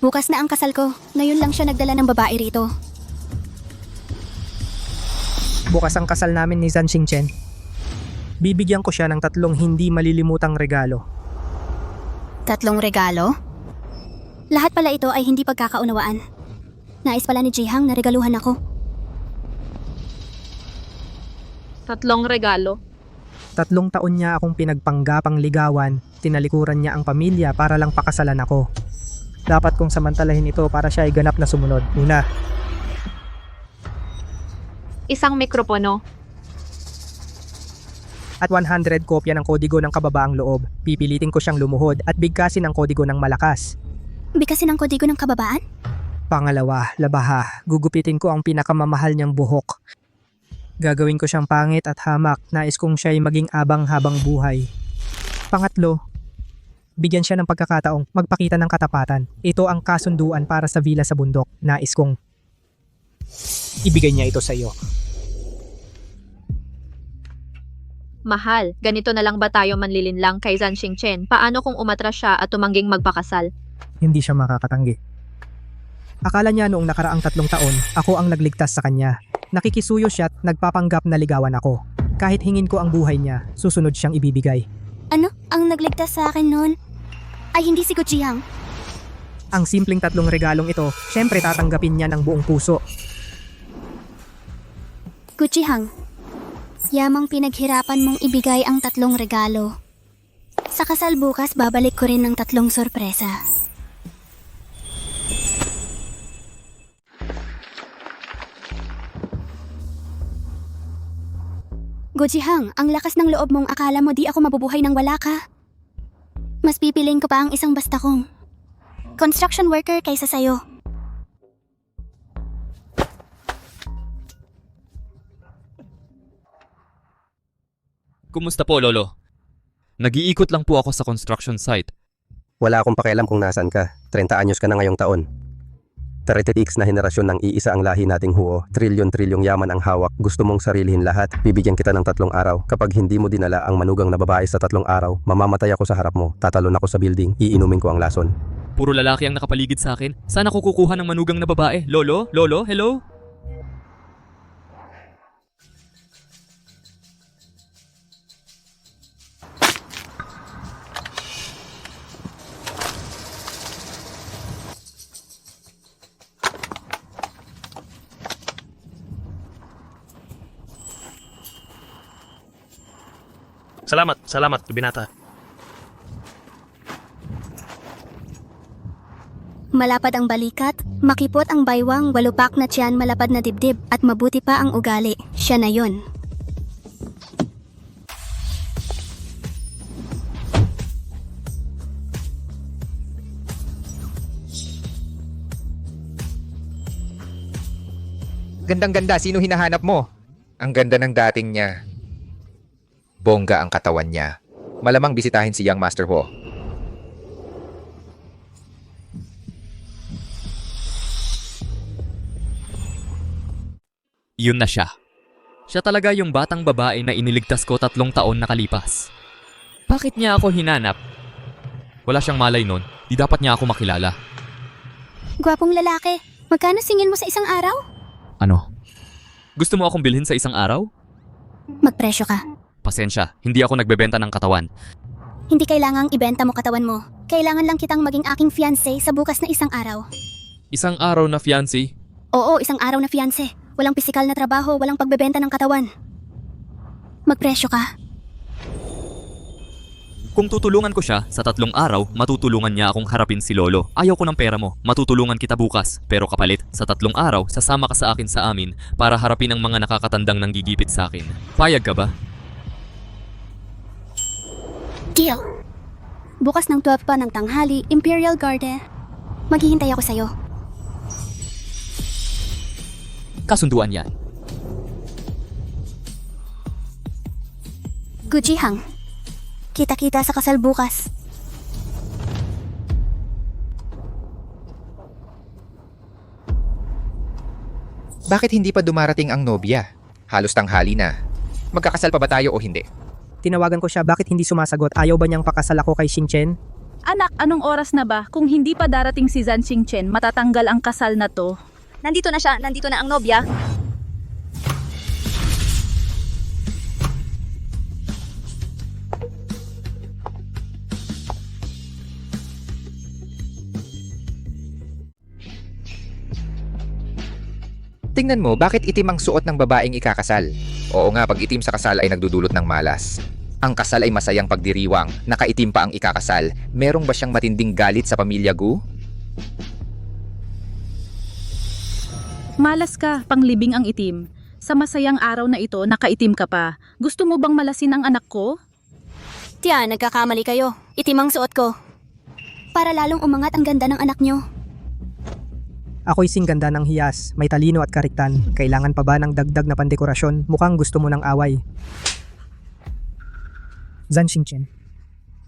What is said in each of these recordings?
Bukas na ang kasal ko. Ngayon lang siya nagdala ng babae rito. Bukas ang kasal namin ni Zhan Xingchen. Bibigyan ko siya ng 3 hindi malilimutang regalo. 3 regalo? Lahat pala ito ay hindi pagkakaunawaan. Nais pala ni Jihang na regaluhan ako. 3 regalo. 3 taon niya akong pinagpanggapang ligawan, tinalikuran niya ang pamilya para lang pakasalan ako. Dapat kong samantalahin ito para siya ay ganap na sumunod. Una, Isang mikropono. at 100 kopya ng kodigo ng kababaang loob. Pipilitin ko siyang lumuhod at bigkasin ang kodigo ng malakas. Bigkasin ang kodigo ng kababaan? Pangalawa, labaha. Gugupitin ko ang pinakamamahal niyang buhok. Gagawin ko siyang pangit at hamak. Nais kong siya'y maging abang habang buhay. Pangatlo, bigyan siya ng pagkakataong magpakita ng katapatan. Ito ang kasunduan para sa villa sa bundok. Nais kong ibigay niya ito sa iyo. Mahal, ganito na lang ba tayo manlilinlang kay Zhan Xingchen? Paano kung umatras siya at tumangging magpakasal? Hindi siya makakatanggi. Akala niya noong nakaraang 3 taon, ako ang nagligtas sa kanya. Nakikisuyo siya at nagpapanggap na ligawan ako. Kahit hingin ko ang buhay niya, susunod siyang ibibigay. Ano? Ang nagligtas sa akin noon ay hindi si Gu Jihang. Ang simpleng 3 regalong ito, syempre tatanggapin niya ng buong puso. Gu Jihang, yamang pinaghirapan mong ibigay ang 3 regalo. Sa kasal bukas, babalik ko rin ng 3 sorpresa. Gu Jihang, ang lakas ng loob mong akala mo di ako mabubuhay nang wala ka. Mas pipiling ko pa ang isang basta kong construction worker kaysa sayo. Kumusta po, Lolo? Nag-iikot lang po ako sa construction site. Wala akong pakialam kung nasan ka. 30 anyos ka na ngayong taon. 30x na henerasyon ng iisa ang lahi nating huo. Trilyon-trilyong yaman ang hawak. Gusto mong sarilihin lahat. Bibigyan kita ng 3 araw. Kapag hindi mo dinala ang manugang na babae sa 3 araw, mamamatay ako sa harap mo. Tatalon ako sa building. Iinumin ko ang lason. Puro lalaki ang nakapaligid sa akin. Saan ako kukuha ng manugang na babae? Lolo? Lolo? Hello? Salamat, binata. Malapad ang balikat, makipot ang baywang, walupak na tiyan, malapad na dibdib, at mabuti pa ang ugali. Siya na yon. Gandang-ganda, sino hinahanap mo? Ang ganda ng dating niya. Bongga ang katawan niya. Malamang bisitahin si Young Master Ho. Yun na siya. Siya talaga yung batang babae na iniligtas ko 3 taon nakalipas. Bakit niya ako hinanap? Wala siyang malay nun. Di dapat niya ako makilala. Gwapong lalaki, magkano singil mo sa isang araw? Ano? Gusto mo akong bilhin sa isang araw? Magpresyo ka. Pasensya, hindi ako nagbebenta ng katawan. Hindi kailangang ibenta mo katawan mo. Kailangan lang kitang maging aking fiancé sa bukas na isang araw. Isang araw na fiancé? Oo, isang araw na fiancé. Walang pisikal na trabaho, walang pagbebenta ng katawan. Magpresyo ka. Kung tutulungan ko siya, sa 3 araw, matutulungan niya akong harapin si Lolo. Ayaw ko ng pera mo, matutulungan kita bukas. Pero kapalit, sa 3 araw, sasama ka sa akin sa amin para harapin ang mga nakakatandang nanggigipit sa akin. Payag ka ba? Deal! Bukas ng 12 pa ng tanghali, Imperial Garden. Maghihintay ako sa'yo. Kasunduan yan. Gu Jihang, kita-kita sa kasal bukas. Bakit hindi pa dumarating ang nobya? Halos tanghali na. Magkakasal pa ba tayo o hindi? Tinawagan ko siya, bakit hindi sumasagot? Ayaw ba niyang pakasal ako kay Xingchen? Anak, anong oras na ba? Kung hindi pa darating si Zan Xingchen, matatanggal ang kasal na to. Nandito na siya, nandito na ang nobya. Tingnan mo, bakit itim ang suot ng babaeng ikakasal? Oo nga, pag itim sa kasal ay nagdudulot ng malas. Ang kasal ay masayang pagdiriwang, nakaitim pa ang ikakasal. Merong ba siyang matinding galit sa pamilya Gu? Malas ka, panglibing ang itim. Sa masayang araw na ito, nakaitim ka pa. Gusto mo bang malasin ang anak ko? Tiyan, nagkakamali kayo. Itim ang suot ko. Para lalong umangat ang ganda ng anak nyo. Ako'y singganda ng hiyas, may talino at kariktan. Kailangan pa ba ng dagdag na pandekorasyon? Mukhang gusto mo ng away. Zan Xingchen,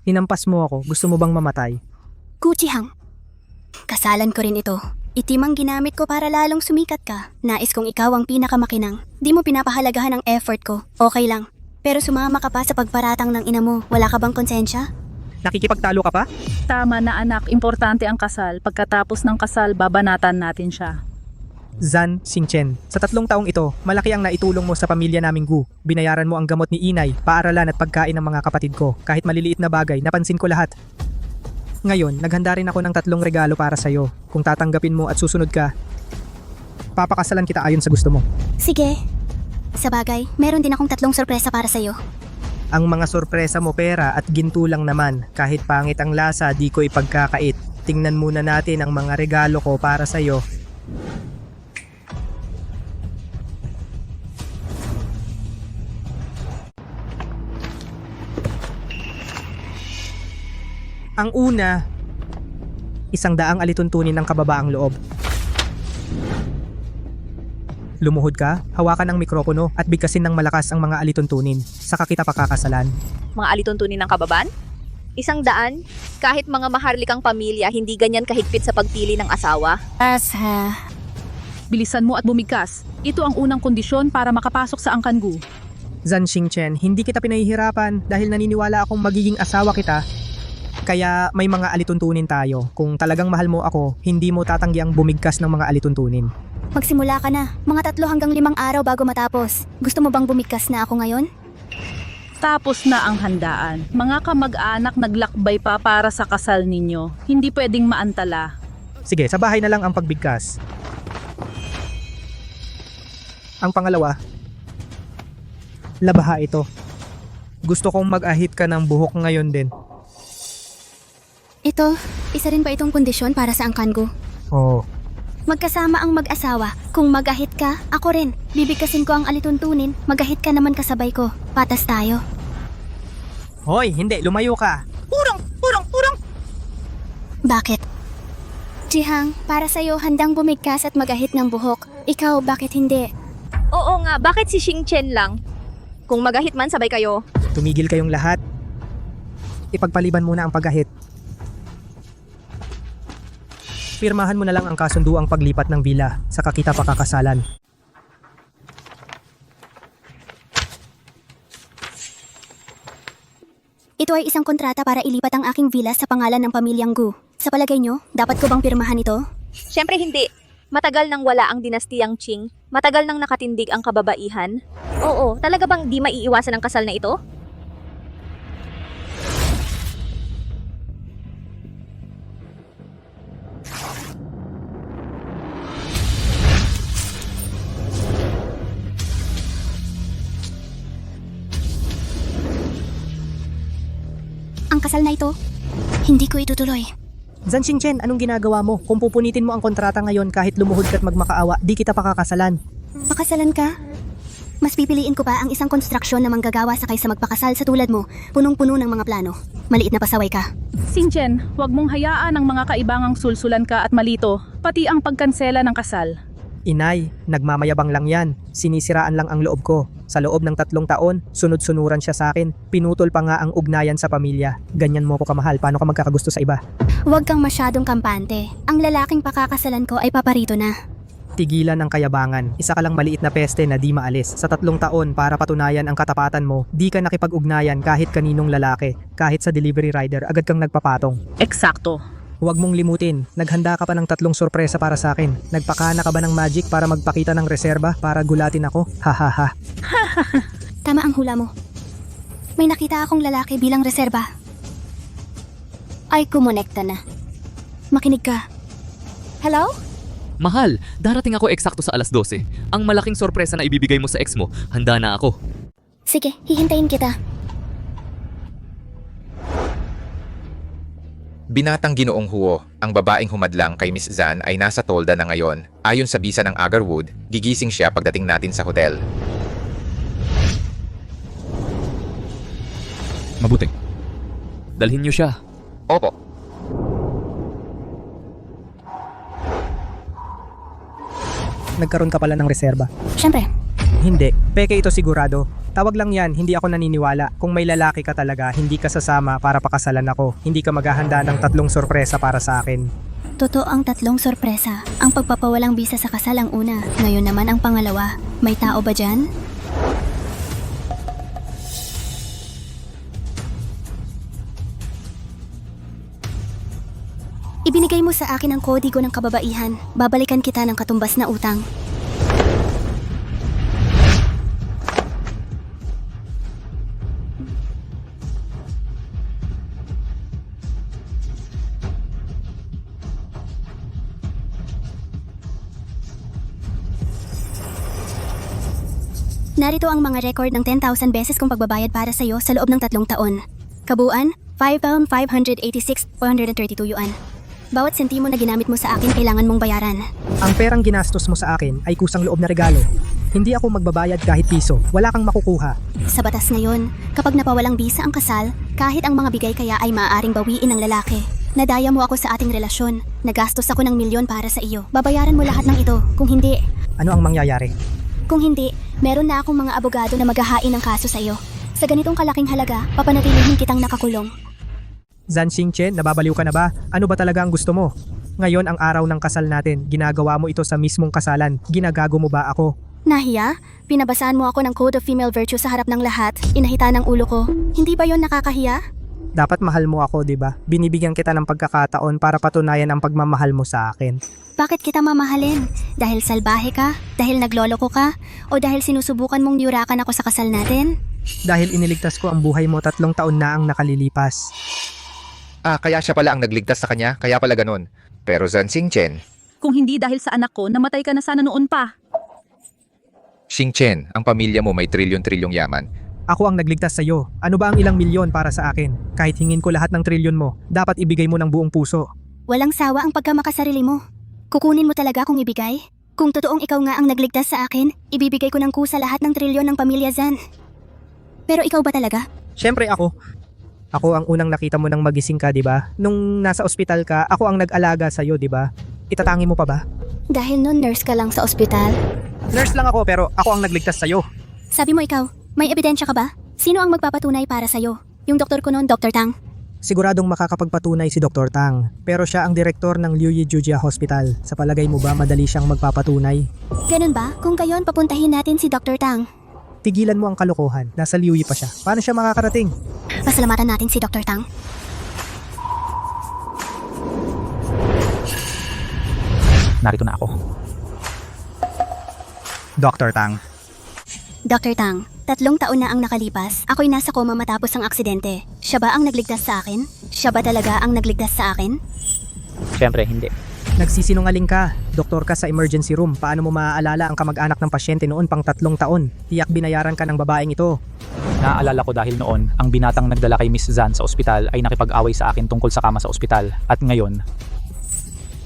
hinampas mo ako. Gusto mo bang mamatay? Kuchihang. Kasalan ko rin ito. Itim ang ginamit ko para lalong sumikat ka. Nais kong ikaw ang pinakamakinang. Di mo pinapahalagahan ang effort ko. Okay lang. Pero sumama ka pa sa pagparatang ng ina mo. Wala ka bang konsensya? Nakikipagtalo ka pa? Tama na anak, importante ang kasal. Pagkatapos ng kasal, babanatan natin siya. Zan Xingchen, sa 3 taong ito, malaki ang naitulong mo sa pamilya naming Gu. Binayaran mo ang gamot ni inay, paaralan at pagkain ng mga kapatid ko. Kahit maliliit na bagay, napansin ko lahat. Ngayon, naghanda rin ako ng 3 regalo para sa'yo. Kung tatanggapin mo at susunod ka, papakasalan kita ayon sa gusto mo. Sige. Sa bagay, meron din akong 3 sorpresa para sa'yo. Ang mga sorpresa mo pera at ginto lang naman. Kahit pangit ang lasa, di ko ipagkakait. Tingnan muna natin ang mga regalo ko para sa'yo. Ang una, 100 alituntunin ng kababaang loob. Lumuhod ka, hawakan ang mikropono at bigkasin ng malakas ang mga alituntunin. Saka kita pakakasalan. Mga alituntunin ng kababan? 100? Kahit mga maharlikang pamilya, hindi ganyan kahigpit sa pagpili ng asawa. Asa. Bilisan mo at bumigkas. Ito ang unang kondisyon para makapasok sa Angkan Gu. Zan Xingchen, hindi kita pinahihirapan dahil naniniwala akong magiging asawa kita. Kaya may mga alituntunin tayo. Kung talagang mahal mo ako, hindi mo tatanggi ang bumigkas ng mga alituntunin. Magsimula ka na. Mga 3 hanggang 5 araw bago matapos. Gusto mo bang bumigkas na ako ngayon? Tapos na ang handaan. Mga kamag-anak naglakbay pa para sa kasal ninyo. Hindi pwedeng maantala. Sige, sa bahay na lang ang pagbigkas. Ang pangalawa, labaha ito. Gusto kong mag-ahit ka ng buhok ngayon din. Ito, isa rin ba itong kondisyon para sa Angkan Gu? Oo. Magkasama ang mag-asawa. Kung mag-ahit ka, ako rin. Bibigkasin ko ang alituntunin, mag-ahit ka naman kasabay ko. Patas tayo. Hoy, hindi, lumayo ka. Urong! Bakit? Jihang, para sa'yo handang bumigkas at mag-ahit ng buhok. Ikaw, bakit hindi? Oo nga, bakit si Xingchen lang? Kung magahit man, sabay kayo. Tumigil kayong lahat. Ipagpaliban muna ang pag-ahit. Pirmahan mo na lang ang kasunduang paglipat ng villa, saka kita pakakasalan. Ito ay isang kontrata para ilipat ang aking villa sa pangalan ng pamilyang Gu. Sa palagay nyo, dapat ko bang pirmahan ito? Siyempre hindi. Matagal nang wala ang dinastiyang Qing. Matagal nang nakatindig ang kababaihan. Oo, talaga bang di maiiwasan ang kasal na ito? Ang kasal na ito, hindi ko itutuloy. Zan Xingchen, anong ginagawa mo? Kung pupunitin mo ang kontrata ngayon kahit lumuhod ka't magmakaawa, di kita pakakasalan. Pakasalan ka? Mas pipiliin ko pa ang isang konstruksyon na manggagawa sa kaysa magpakasal sa tulad mo, punong-puno ng mga plano. Maliit na pasaway ka. Xingchen, huwag mong hayaan ang mga kaibangang sulsulan ka at malito, pati ang pagkansela ng kasal. Inay, nagmamayabang lang yan. Sinisiraan lang ang loob ko. Sa loob ng 3 taon, sunod-sunuran siya sa akin. Pinutol pa nga ang ugnayan sa pamilya. Ganyan mo ko kamahal, paano ka magkakagusto sa iba? Huwag kang masyadong kampante. Ang lalaking pakakasalan ko ay paparito na. Tigilan ang kayabangan. Isa ka lang maliit na peste na di maalis. Sa 3 taon para patunayan ang katapatan mo, di ka nakipag-ugnayan kahit kaninong lalaki. Kahit sa delivery rider, agad kang nagpapatong. Eksakto. Huwag mong limutin, naghanda ka pa ng 3 sorpresa para sa akin. Nagpakana ka ba ng magic para magpakita ng reserba para gulatin ako? Hahaha. Tama ang hula mo. May nakita akong lalaki bilang reserba. Ay, kumonekta na. Makinig ka. Hello? Mahal, darating ako eksakto sa alas 12. Ang malaking sorpresa na ibibigay mo sa ex mo, handa na ako. Sige, hihintayin kita. Binatang Ginoong Huo, ang babaeng humadlang kay Miss Zan ay nasa tolda na ngayon. Ayon sa bisa ng Agarwood, gigising siya pagdating natin sa hotel. Mabuti. Dalhin niyo siya. Opo. Nagkaroon ka pala ng reserba. Siyempre, Hindi, peke ito sigurado. Tawag lang yan, hindi ako naniniwala. Kung may lalaki ka talaga, hindi ka sasama para pakasalan ako. Hindi ka maghahanda ng 3 sorpresa para sa akin. totoo ang 3 sorpresa. Ang pagpapawalang bisa sa kasal ang una. Ngayon naman ang pangalawa. May tao ba dyan? Ibinigay mo sa akin ang kodigo ng kababaihan. Babalikan kita ng katumbas na utang. Narito ang mga record ng 10,000 beses kong pagbabayad para sa iyo sa loob ng 3 taon. Kabuuan, 5,586,432 yuan. Bawat sentimo na ginamit mo sa akin kailangan mong bayaran. Ang perang ginastos mo sa akin ay kusang loob na regalo. Hindi ako magbabayad kahit piso. Wala kang makukuha. Sa batas ngayon, kapag napawalang bisa ang kasal, kahit ang mga bigay kaya ay maaaring bawiin ng lalaki. Nadaya mo ako sa ating relasyon. Nagastos ako ng 1,000,000 para sa iyo. Babayaran mo lahat ng ito. Kung hindi, Ano ang mangyayari? Kung hindi, meron na akong mga abogado na maghahain ng kaso sa iyo. Sa ganitong kalaking halaga, papanatilihin kitang nakakulong. Zan Xingchen, nababaliw ka na ba? Ano ba talaga ang gusto mo? Ngayon ang araw ng kasal natin. Ginagawa mo ito sa mismong kasalan. Ginagago mo ba ako? Nahiya? Pinabasaan mo ako ng Code of Female Virtue sa harap ng lahat. Inahita ng ulo ko. Hindi ba yon nakakahiya? Dapat mahal mo ako, di ba? Binibigyan kita ng pagkakataon para patunayan ang pagmamahal mo sa akin. Bakit kita mamahalin? Dahil salbahe ka? Dahil nagloloko ka? O dahil sinusubukan mong yurakan ako sa kasal natin? Dahil iniligtas ko ang buhay mo 3 taon na ang nakalilipas. Kaya siya pala ang nagligtas sa kanya, kaya pala ganun. Pero Zan Xingchen, Kung hindi dahil sa anak ko, namatay ka na sana noon pa. Xingchen, ang pamilya mo may trilyon-trilyong yaman. Ako ang nagligtas sa iyo. Ano ba ang ilang milyon para sa akin? Kahit hingin ko lahat ng trilyon mo, dapat ibigay mo ng buong puso. Walang sawa ang pagkamakasarili mo. Kukunin mo talaga kung ibigay? Kung totoong ikaw nga ang nagligtas sa akin, ibibigay ko ng kusa lahat ng trilyon ng pamilya Zan. Pero ikaw ba talaga? Siyempre ako. Ako ang unang nakita mo nang magising ka, di ba? Nung nasa ospital ka, ako ang nag-alaga sa iyo, di ba? Itatangi mo pa ba? Dahil noon nurse ka lang sa ospital? Nurse lang ako pero ako ang nagligtas sa iyo. Sabi mo ikaw, may ebidensya ka ba? Sino ang magpapatunay para sa'yo? Yung doktor ko noon, Dr. Tang? Siguradong makakapagpatunay si Dr. Tang, pero siya ang direktor ng Liuyi Jujia Hospital. Sa palagay mo ba madali siyang magpapatunay? Ganun ba? Kung gayon, papuntahin natin si Dr. Tang. Tigilan mo ang kalokohan. Nasa Liuyi pa siya. Paano siya makakarating? Pasalamatan natin si Dr. Tang. Narito na ako. Dr. Tang, Dr. Tang, 3 taon na ang nakalipas. Ako'y nasa koma matapos ang aksidente. Siya ba ang nagligtas sa akin? Siya ba talaga ang nagligtas sa akin? syempre hindi. Nagsisinungaling ka. Doktor ka sa emergency room. Paano mo maaalala ang kamag-anak ng pasyente noon pang 3 taon? Tiyak binayaran ka ng babaeng ito. Naaalala ko dahil noon, ang binatang nagdala kay Miss Zan sa ospital ay nakipag-away sa akin tungkol sa kama sa ospital. At ngayon,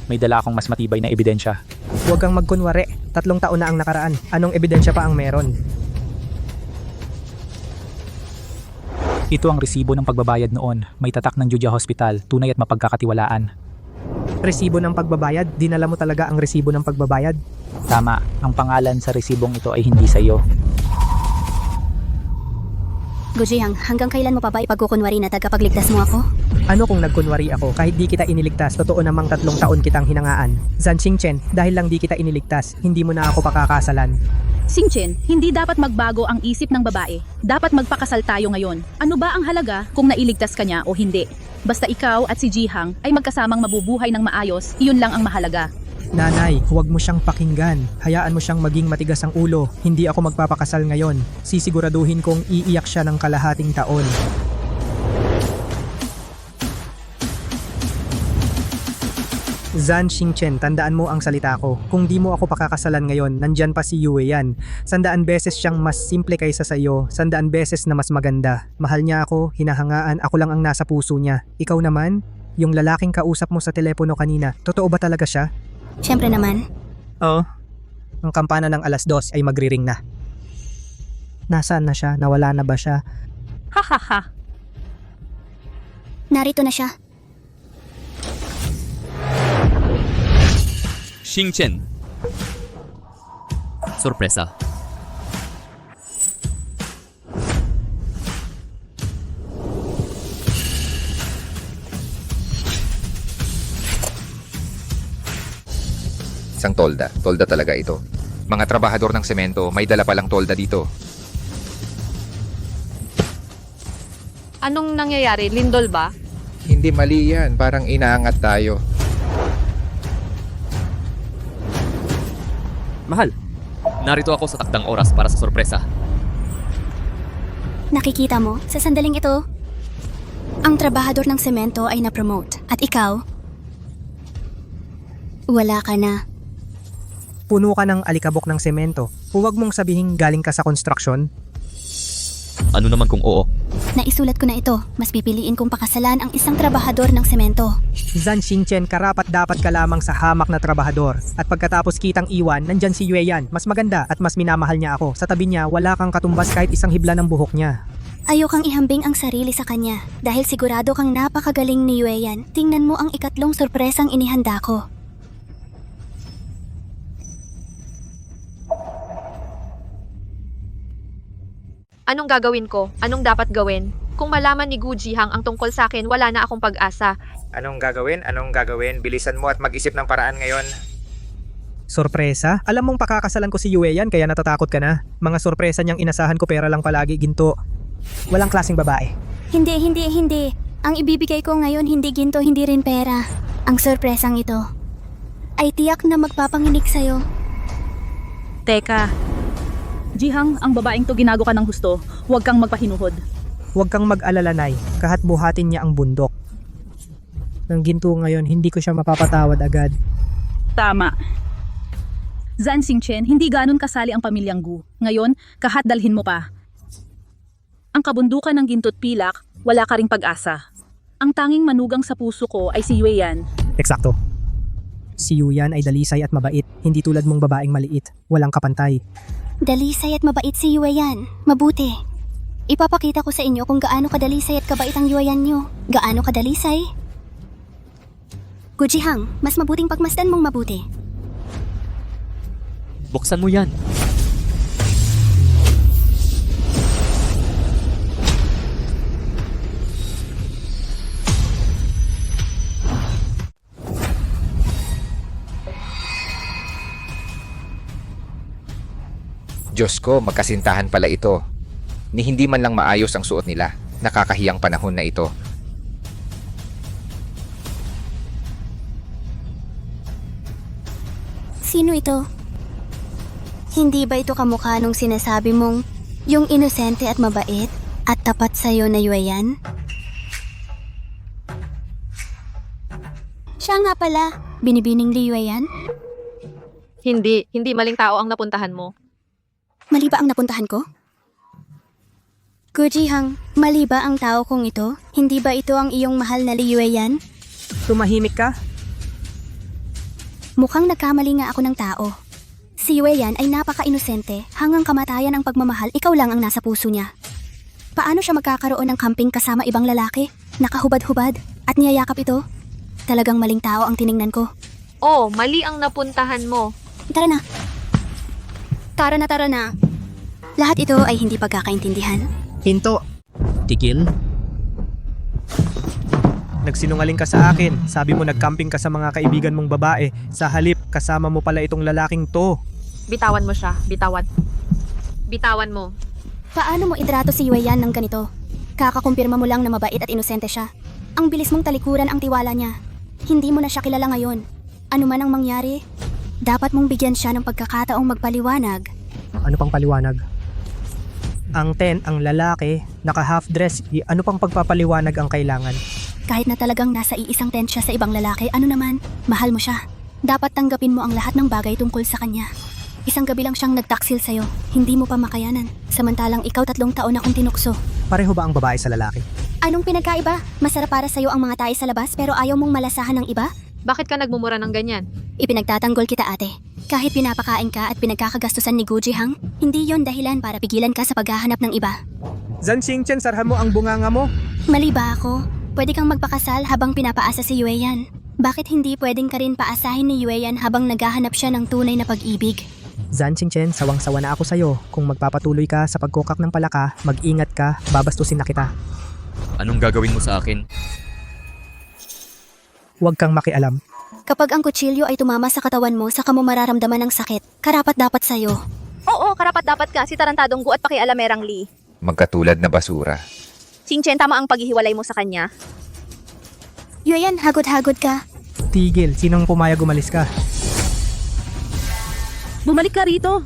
may dala akong mas matibay na ebidensya. Huwag kang magkunwari. 3 taon na ang nakaraan. Anong ebidensya pa ang meron? Ito ang resibo ng pagbabayad noon. May tatak ng Jujia Hospital, tunay at mapagkakatiwalaan. Resibo ng pagbabayad? Dinala mo talaga ang resibo ng pagbabayad? Tama, ang pangalan sa resibong ito ay hindi sa iyo. Gujihang, hanggang kailan mo pa ba ipagkukunwari na tagapagligtas mo ako? Ano kung nagkunwari ako kahit di kita iniligtas, totoo namang 3 taon kitang hinangaan. Zan Xingchen, dahil lang di kita iniligtas, hindi mo na ako pakakasalan. Xingchen, hindi dapat magbago ang isip ng babae. Dapat magpakasal tayo ngayon. Ano ba ang halaga kung nailigtas ka niya o hindi? Basta ikaw at si Jihang ay magkasamang mabubuhay ng maayos, iyon lang ang mahalaga. Nanay, huwag mo siyang pakinggan. Hayaan mo siyang maging matigas ang ulo. Hindi ako magpapakasal ngayon. Sisiguraduhin kong iiyak siya ng kalahating taon. Zan Xingchen, tandaan mo ang salita ko. Kung di mo ako pakakasalan ngayon, nandyan pa si Yue Yan. 100 beses siyang mas simple kaysa sa iyo, 100 beses na mas maganda. Mahal niya ako, hinahangaan, ako lang ang nasa puso niya. Ikaw naman, yung lalaking kausap mo sa telepono kanina, totoo ba talaga siya? Siyempre naman. Oo. Ang kampana ng 2:00 ay magriring na. Nasaan na siya? Nawala na ba siya? Hahaha. Narito na siya. Xingchen. Sorpresa. Isang tolda. Tolda talaga ito. Mga trabahador ng semento, may dala palang tolda dito. Anong nangyayari? Lindol ba? Hindi mali yan. Parang inaangat tayo. Mahal. Narito ako sa takdang oras para sa sorpresa. Nakikita mo, sa sandaling ito, ang trabahador ng semento ay na-promote. At ikaw, wala ka na. Puno ka ng alikabok ng semento. Huwag mong sabihin galing ka sa construction. Ano naman kung oo? Naisulat ko na ito. Mas pipiliin kong pakasalan ang isang trabahador ng semento. Zan Xingchen, karapat dapat ka lamang sa hamak na trabahador. At pagkatapos kitang iwan, nandyan si Yue Yan. Mas maganda at mas minamahal niya ako. Sa tabi niya, wala kang katumbas kahit isang hibla ng buhok niya. Ayokang ihambing ang sarili sa kanya. Dahil sigurado kang napakagaling ni Yue Yan. Tingnan mo ang ikatlong sorpresang inihanda ko. Anong gagawin ko? Anong dapat gawin? Kung malaman ni Gu Jihang ang tungkol sa akin, wala na akong pag-asa. Anong gagawin? Anong gagawin? Bilisan mo at mag-isip ng paraan ngayon. Sorpresa? Alam mong pakakasalan ko si Yue Yan kaya natatakot ka na. Mga sorpresa niyang inasahan ko pera lang palagi, ginto. Walang klaseng babae. Hindi. Ang ibibigay ko ngayon hindi ginto, hindi rin pera. Ang sorpresang ito ay tiyak na magpapanginig sa'yo. Teka. Jihang, ang babaeng to ginago ka ng gusto. Huwag kang magpahinuhod. Huwag kang mag-alala, Nay. Kahat buhatin niya ang bundok. Ng ginto ngayon, hindi ko siya mapapatawad agad. Tama. Zan Xingchen, hindi ganon kasali ang pamilyang Gu. Ngayon, kahat dalhin mo pa. Ang kabundukan ng ginto't pilak, wala ka ring pag-asa. Ang tanging manugang sa puso ko ay si Yue Yan. Eksakto. Si Yue Yan ay dalisay at mabait. Hindi tulad mong babaeng maliit. Walang kapantay. Dalisay at mabait si Yue Yan. Mabuti. Ipapakita ko sa inyo kung gaano kadalisay at kabait ang Yue Yan nyo. Gaano kadalisay? Gu Jihang, mas mabuting pagmasdan mong mabuti. Buksan mo yan. Diyos ko, magkasintahan pala ito. Ni hindi man lang maayos ang suot nila. Nakakahiyang panahon na ito. Sino ito? Hindi ba ito kamukha nung sinasabi mong yung inosente at mabait at tapat sa'yo na Yue Yan? Siya nga pala. Binibining ni Yue Yan? Hindi maling tao ang napuntahan mo. Mali ba ang napuntahan ko? Gu Jihang, mali ba ang tao kong ito? Hindi ba ito ang iyong mahal na Yue Yan? Tumahimik ka? Mukhang nagkamali nga ako ng tao. Si Yue Yan ay napaka-inosente, hanggang kamatayan ang pagmamahal, ikaw lang ang nasa puso niya. Paano siya magkakaroon ng camping kasama ibang lalaki? Nakahubad-hubad at niyayakap ito? Talagang maling tao ang tiningnan ko. Oh, mali ang napuntahan mo. Tara na. Tara na. Lahat ito ay hindi pagkakaintindihan. Hinto. Tigil? Nagsinungaling ka sa akin. Sabi mo nagcamping ka sa mga kaibigan mong babae. Sa halip, kasama mo pala itong lalaking to. Bitawan mo siya. Bitawan. Bitawan mo. Paano mo itrato si Yue Yan ng ganito? Kakakumpirma mo lang na mabait at inosente siya. Ang bilis mong talikuran ang tiwala niya. Hindi mo na siya kilala ngayon. Ano man ang mangyari, dapat mong bigyan siya ng pagkakataong magpaliwanag. Ano pang paliwanag? Ang 10, ang lalaki, naka half dress, ano pang pagpapaliwanag ang kailangan? Kahit na talagang nasa iisang tent siya sa ibang lalaki, ano naman, mahal mo siya. Dapat tanggapin mo ang lahat ng bagay tungkol sa kanya. Isang gabi lang siyang nagtaksil sa'yo, hindi mo pa makayanan. Samantalang ikaw 3 taon akong tinukso. Pareho ba ang babae sa lalaki? Anong pinagkaiba? Masarap para sa'yo ang mga tae sa labas pero ayaw mong malasahan ng iba? Bakit ka nagmumura ng ganyan? Ipinagtatanggol kita ate. Kahit pinapakain ka at pinagkakagastusan ni Guji Hang, hindi yon dahilan para pigilan ka sa paghahanap ng iba. Zan Xingchen, sarhan mo ang bunganga mo. Mali ba ako? Pwede kang magpakasal habang pinapaasa si Yue Yan. Bakit hindi pwedeng ka rin paasahin ni Yue Yan habang naghahanap siya ng tunay na pag-ibig? Zan Xingchen, sawang-sawa na ako sa'yo. Kung magpapatuloy ka sa pagkukak ng palaka, mag-ingat ka, babastusin na kita. Anong gagawin mo sa akin? Huwag kang makialam. Kapag ang kutsilyo ay tumama sa katawan mo, saka mo mararamdaman ng sakit, karapat dapat sa'yo. Oo, karapat dapat ka si Tarantadong Gu at pakialamerang Lee. Magkatulad na basura. Xingchen, tama ang paghihiwalay mo sa kanya. Yue Yan, hagod-hagod ka. Tigil, sinong pumayag umalis ka? Bumalik ka rito.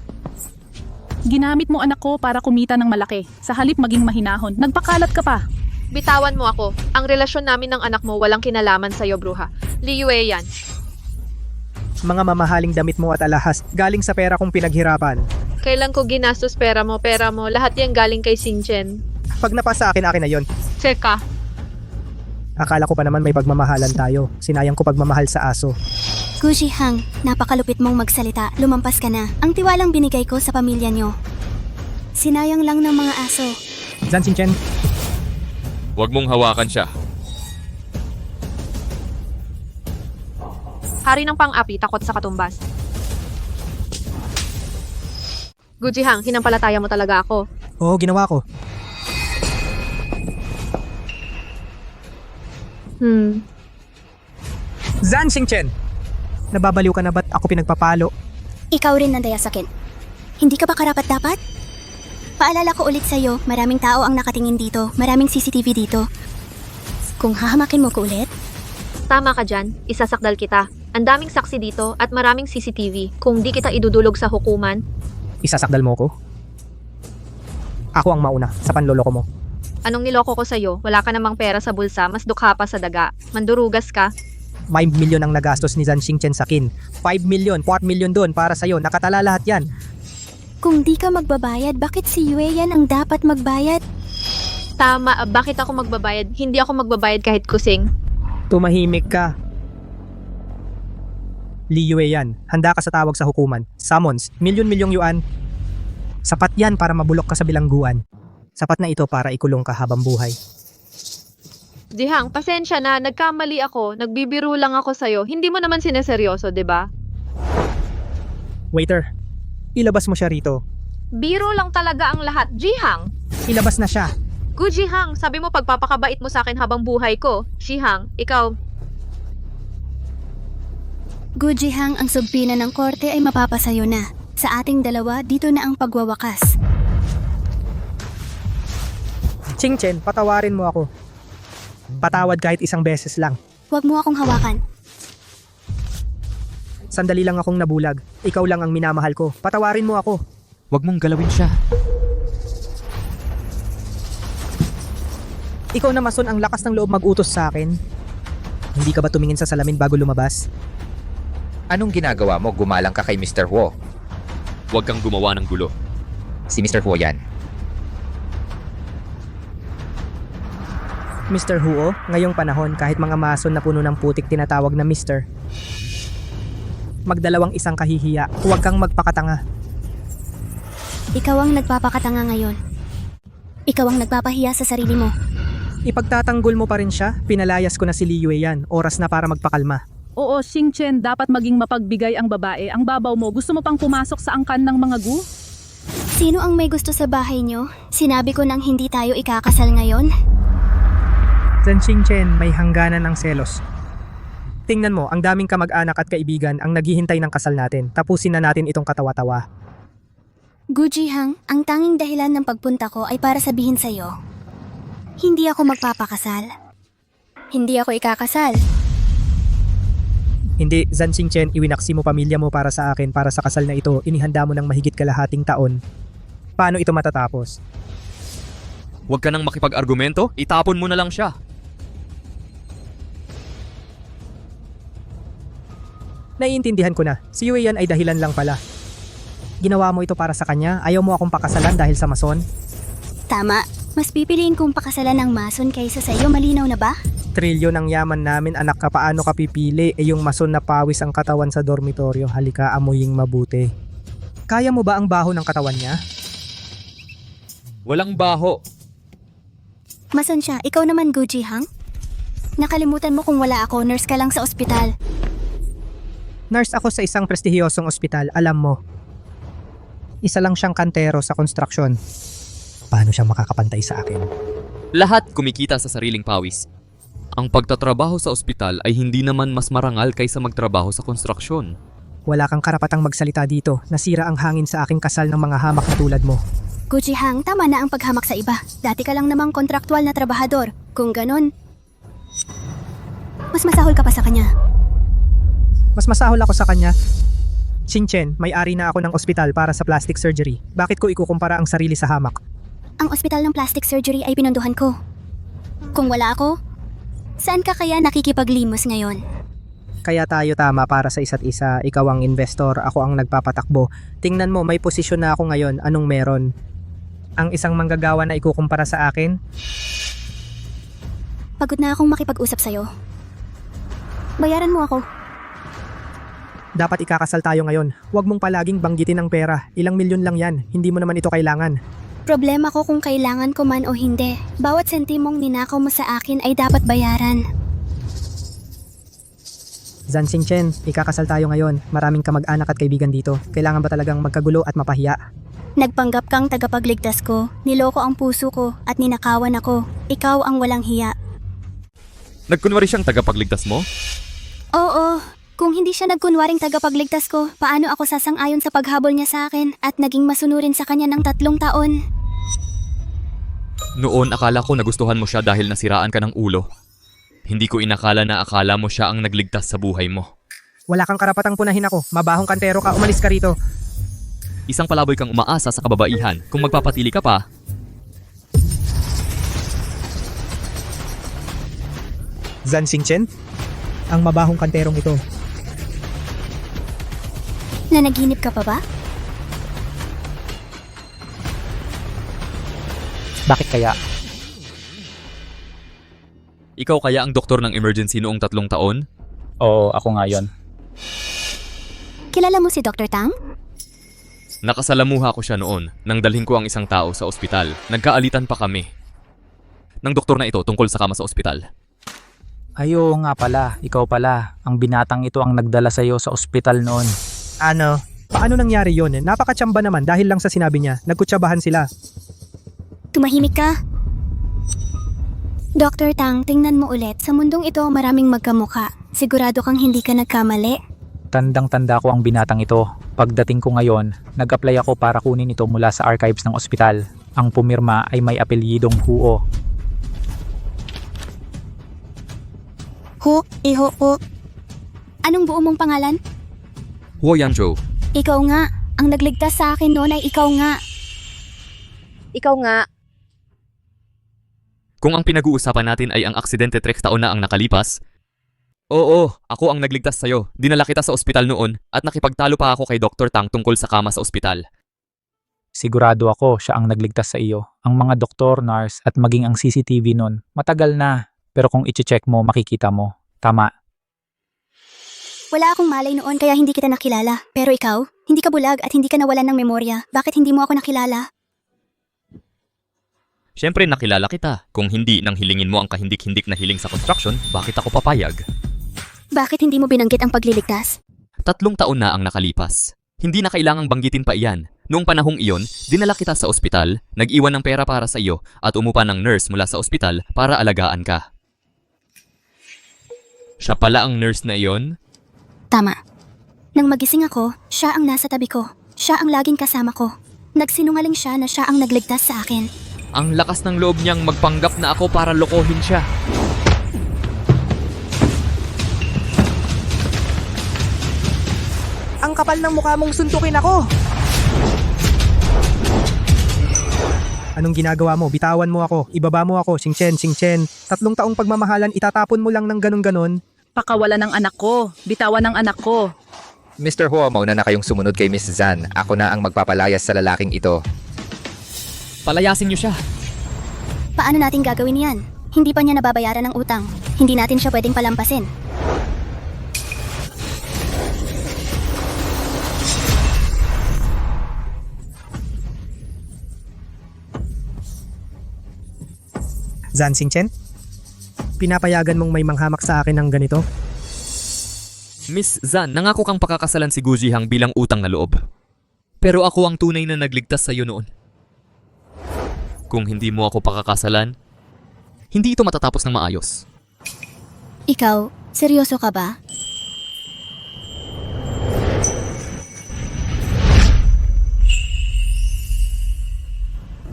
Ginamit mo anak ko para kumita ng malaki. Sa halip maging mahinahon, nagpakalat ka pa. Bitawan mo ako. Ang relasyon namin ng anak mo walang kinalaman sa'yo, bruha. Li Yue Yan. Mga mamahaling damit mo at alahas, galing sa pera kong pinaghirapan. Kailan ko ginastos pera mo, lahat yan galing kay Xingchen. Pag napasa akin na yon. Tseka. Akala ko pa naman may pagmamahalan tayo. Sinayang ko pagmamahal sa aso. Guji Hang, napakalupit mong magsalita, lumampas ka na. Ang tiwalang binigay ko sa pamilya nyo. Sinayang lang ng mga aso. Zan Xingchen, Huwag mong hawakan siya. Hari ng pang-api, takot sa katumbas. Guji Hang, hinampalataya mo talaga ako. oo, ginawa ko. Zan Xingchen! Nababaliw ka na ba't ako pinagpapalo? Ikaw rin nandaya sakin. Hindi ka ba karapat-dapat? Paalala ko ulit sa'yo, maraming tao ang nakatingin dito, maraming CCTV dito. Kung hahamakin mo ko ulit, Tama ka dyan, isasakdal kita. Ang daming saksi dito at maraming CCTV. Kung di kita idudulog sa hukuman, Isasakdal mo ko? Ako ang mauna sa panloloko mo. anong niloko ko sa'yo? Wala ka namang pera sa bulsa, mas dukha pa sa daga. Mandurugas ka. 5 milyon ang nagastos ni Zan Xingchen sa akin. 5 milyon, 4 milyon doon para sa'yo. Nakatala lahat yan. kung di ka magbabayad, bakit si Yue Yan ang dapat magbayad? Tama, bakit ako magbabayad? Hindi ako magbabayad kahit kusing. Tumahimik ka. Li Yue Yan, handa ka sa tawag sa hukuman. Summons, milyon-milyong yuan. Sapat yan para mabulok ka sa bilangguan. Sapat na ito para ikulong ka habang buhay. Jihang, pasensya na, nagkamali ako. Nagbibiro lang ako sa'yo. Hindi mo naman sineseryoso, 'di ba? Waiter, ilabas mo siya rito. Biro lang talaga ang lahat, Jihang. Ilabas na siya. Gu Jihang, sabi mo pagpapakabait mo sa akin habang buhay ko. Jihang, ikaw, Guji Hang, ang subpina ng korte ay mapapasayo na. Sa ating dalawa, dito na ang pagwawakas. Xingchen, patawarin mo ako. Patawad kahit isang beses lang. Huwag mo akong hawakan. Sandali lang akong nabulag. Ikaw lang ang minamahal ko. Patawarin mo ako. Huwag mong galawin siya. Ikaw na mason ang lakas ng loob mag-utos sa akin. Hindi ka ba tumingin sa salamin bago lumabas? Anong ginagawa mo? Gumalang ka kay Mr. Huo. Huwag kang gumawa ng gulo. Si Mr. Huo yan. Mr. Huo, ngayong panahon kahit mga mason na puno ng putik tinatawag na Mr. Magdalawang isang kahihiya. Huwag kang magpakatanga. Ikaw ang nagpapakatanga ngayon. Ikaw ang nagpapahiya sa sarili mo. Ipagtatanggol mo pa rin siya? Pinalayas ko na si Li Yue Yan. Oras na para magpakalma. Oo, Xingchen, dapat maging mapagbigay ang babae. Ang babaw mo, gusto mo pang pumasok sa angkan ng mga gu? Sino ang may gusto sa bahay nyo? Sinabi ko nang hindi tayo ikakasal ngayon. Zan Xingchen, may hangganan ng selos. Tingnan mo, ang daming kamag-anak at kaibigan ang naghihintay ng kasal natin. Tapusin na natin itong katawa-tawa. Gu Jihang, ang tanging dahilan ng pagpunta ko ay para sabihin sa'yo. Hindi ako magpapakasal. Hindi ako ikakasal. Hindi, Zan Xingchen, iwinaksi mo pamilya mo para sa akin, para sa kasal na ito, inihanda mo ng mahigit kalahating taon. Paano ito matatapos? Huwag ka nang makipag-argumento, itapon mo na lang siya. Naiintindihan ko na, si Yue Yan ay dahilan lang pala. Ginawa mo ito para sa kanya, ayaw mo akong pakasalan dahil sa mason? Tama. Mas pipiliin kong pakasalan ng mason kaysa sa'yo, malinaw na ba? Trilyon ang yaman namin, anak, ka paano ka pipili? Yung mason na pawis ang katawan sa dormitoryo, halika amoying mabuti. Kaya mo ba ang baho ng katawan niya? Walang baho. Mason siya, ikaw naman Gu Jihang? Nakalimutan mo kung wala ako, nurse ka lang sa ospital. Nurse ako sa isang prestihiyosong ospital, alam mo. Isa lang siyang kantero sa konstruksyon. Paano siya makakapantay sa akin? Lahat kumikita sa sariling pawis. Ang pagtatrabaho sa ospital ay hindi naman mas marangal kaysa magtrabaho sa konstruksyon. Wala kang karapatang magsalita dito. Nasira ang hangin sa aking kasal ng mga hamak na tulad mo. Gu Jihang, tama na ang paghamak sa iba. Dati ka lang namang kontraktual na trabahador. Kung ganon, mas masahol ka pa sa kanya. Mas masahol ako sa kanya. Xingchen, may-ari na ako ng ospital para sa plastic surgery. Bakit ko ikukumpara ang sarili sa hamak? Ang ospital ng plastic surgery ay pinunduhan ko. Kung wala ako, saan ka kaya nakikipaglimos ngayon? Kaya tayo tama para sa isa't isa. Ikaw ang investor, ako ang nagpapatakbo. Tingnan mo, may posisyon na ako ngayon. Anong meron? Ang isang manggagawa na ikukumpara sa akin? Pagod na akong makipag-usap sa'yo. Bayaran mo ako. Dapat ikakasal tayo ngayon. Huwag mong palaging banggitin ang pera. Ilang milyon lang yan. Hindi mo naman ito kailangan. Problema ko kung kailangan ko man o hindi. Bawat sentimong ninakaw mo sa akin ay dapat bayaran. Zan Xingchen, ikakasal tayo ngayon. Maraming kamag-anak at kaibigan dito. Kailangan ba talagang magkagulo at mapahiya? Nagpanggap kang tagapagligtas ko, niloko ang puso ko at ninakawan ako. Ikaw ang walang hiya. Nagkunwari siyang tagapagligtas mo? Oo, kung hindi siya nagkunwaring tagapagligtas ko, paano ako sasang-ayon sa paghabol niya sa akin at naging masunurin sa kanya ng 3 taon? Noon akala ko nagustuhan mo siya dahil nasiraan ka ng ulo. Hindi ko inakala na akala mo siya ang nagligtas sa buhay mo. Wala kang karapatang punahin ako. Mabahong kantero ka, umalis ka rito. Isang palaboy kang umaasa sa kababaihan. Kung magpapatili ka pa, Zan Xingchen? Ang mabahong kanterong ito. Nanaginip ka pa ba? Bakit kaya? ikaw kaya ang doktor ng emergency noong 3 taon? Oo, ako nga yon. Kilala mo si Dr. Tang? Nakasalamuha ko siya noon nang dalhin ko ang isang tao sa ospital. Nagkaalitan pa kami ng doktor na ito tungkol sa kama sa ospital. Ayo nga pala, ikaw pala. Ang binatang ito ang nagdala sa'yo sa ospital noon. Ano? Paano nangyari yun? Napakatsamba naman dahil lang sa sinabi niya. Nagkutsabahan sila. Tumahimik ka. Dr. Tang, tingnan mo ulit. Sa mundong ito, maraming magkamuka. Sigurado kang hindi ka nagkamali. Tandang-tanda ko ang binatang ito. Pagdating ko ngayon, nag-apply ako para kunin ito mula sa archives ng ospital. Ang pumirma ay may apelyidong Huo. Ho. Anong buo mong pangalan? Huo Yanzhou. Ikaw nga. Ang nagligtas sa akin noon ay ikaw nga. Ikaw nga. Kung ang pinag-uusapan natin ay ang aksidente 3 taon na ang nakalipas, oo, ako ang nagligtas sa'yo. Dinala kita sa ospital noon at nakipagtalo pa ako kay Dr. Tang tungkol sa kama sa ospital. Sigurado ako siya ang nagligtas sa iyo. Ang mga doktor, nurse at maging ang CCTV nun, matagal na. Pero kung i-check mo, makikita mo. Tama. Wala akong malay noon kaya hindi kita nakilala. Pero ikaw, hindi ka bulag at hindi ka nawalan ng memorya. Bakit hindi mo ako nakilala? Siyempre nakilala kita. Kung hindi nang hilingin mo ang kahindik-hindik na hiling sa construction, bakit ako papayag? Bakit hindi mo binanggit ang pagliligtas? 3 taon na ang nakalipas. Hindi na kailangang banggitin pa iyan. Noong panahong iyon, dinala kita sa ospital, nag-iwan ng pera para sa iyo at umupa ng nurse mula sa ospital para alagaan ka. Siya pala ang nurse na iyon? Tama. Nang magising ako, siya ang nasa tabi ko. Siya ang laging kasama ko. Nagsinungaling siya na siya ang nagligtas sa akin. Ang lakas ng loob niyang magpanggap na ako para lokohin siya. Ang kapal ng mukha mong suntukin ako! Anong ginagawa mo? Bitawan mo ako. Ibaba mo ako. Singchen, Singchen. 3 taong pagmamahalan, itatapon mo lang ng ganun-ganon. Pakawala ng anak ko. Bitawan ng anak ko. Mr. Huo, mauna na kayong sumunod kay Miss Zan. Ako na ang magpapalayas sa lalaking ito. Palayasin niyo siya. Paano natin gagawin yan? Hindi pa niya nababayaran ng utang. Hindi natin siya pwedeng palampasin. Zan Singchen? Pinapayagan mong may manghamak sa akin ng ganito? Miss Zan, nangako kang pakakasalan si Gu Jihang bilang utang na loob. Pero ako ang tunay na nagligtas sa iyo noon. Kung hindi mo ako pakakasalan, hindi ito matatapos ng maayos. Ikaw, seryoso ka ba?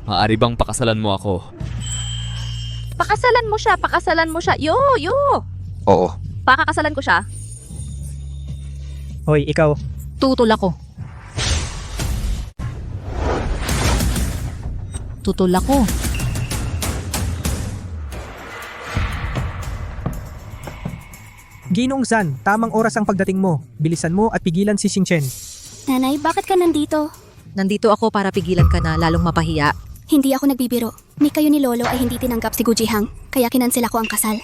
Maaari bang pakasalan mo ako? Pakasalan mo siya, pakasalan mo siya. Yo! Oo. Pakakasalan ko siya. Hoy, ikaw. Tutol ako. Tutol ako. Ginong Zan, tamang oras ang pagdating mo. Bilisan mo at pigilan si Singchen. Nanay, bakit ka nandito? Nandito ako para pigilan ka na lalong mapahiya. Hindi ako nagbibiro. Ni kayo ni Lolo ay hindi tinanggap si Gu Jihang, kaya kinansela ko ang kasal.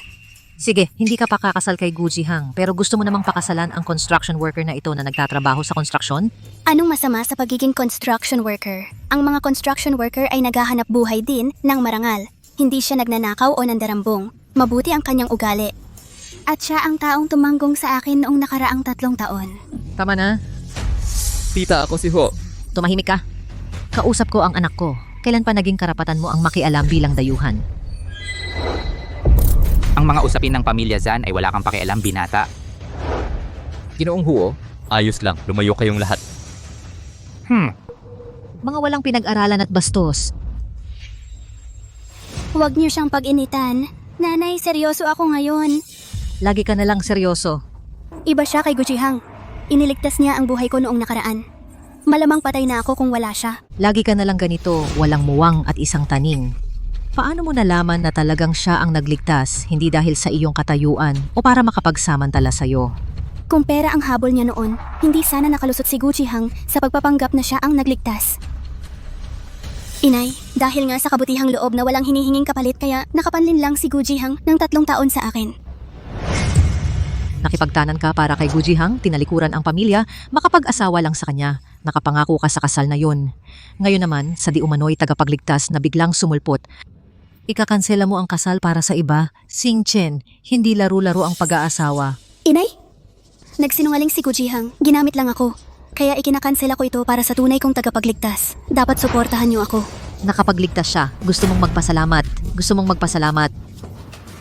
Sige, hindi ka pakakasal kay Gu Jihang, pero gusto mo namang pakasalan ang construction worker na ito na nagtatrabaho sa konstruksyon? Anong masama sa pagiging construction worker? Ang mga construction worker ay naghahanap buhay din ng marangal. Hindi siya nagnanakaw o nandarambong. Mabuti ang kanyang ugali. At siya ang taong tumanggong sa akin noong nakaraang 3 taon. Tama na. Tita, ako si Ho. Tumahimik ka. Kausap ko ang anak ko. Kailan pa naging karapatan mo ang makialam bilang dayuhan? Ang mga usapin ng pamilya Zan ay wala kang pakialam, binata. Ginoong Huo, Ayos lang, lumayo kayong lahat. Mga walang pinag-aralan at bastos. Huwag niyo siyang pag-initan. Nanay, seryoso ako ngayon. Lagi ka na lang seryoso. Iba siya kay Gu Jihang. Iniligtas niya ang buhay ko noong nakaraan. Malamang patay na ako kung wala siya. Lagi ka na lang ganito, walang muwang at isang taning. Paano mo nalaman na talagang siya ang nagligtas, hindi dahil sa iyong katayuan o para makapagsamantala sa'yo? Kung pera ang habol niya noon, hindi sana nakalusot si Gu Jihang sa pagpapanggap na siya ang nagligtas. Inay, dahil nga sa kabutihang loob na walang hinihinging kapalit kaya nakapanlin lang si Gu Jihang ng 3 taon sa akin. Nakipagtanan ka para kay Gu Jihang, tinalikuran ang pamilya, makapag-asawa lang sa kanya. Nakapangako ka sa kasal na yun. Ngayon naman, sa di umano'y tagapagligtas na biglang sumulpot, ikakansela mo ang kasal para sa iba. Singchen, hindi laro-laro ang pag-aasawa. Inay, nagsinungaling si Gu Jihang. Ginamit lang ako. Kaya ikinakansela ko ito para sa tunay kong tagapagligtas. Dapat suportahan niyo ako. Nakapagligtas siya. Gusto mong magpasalamat.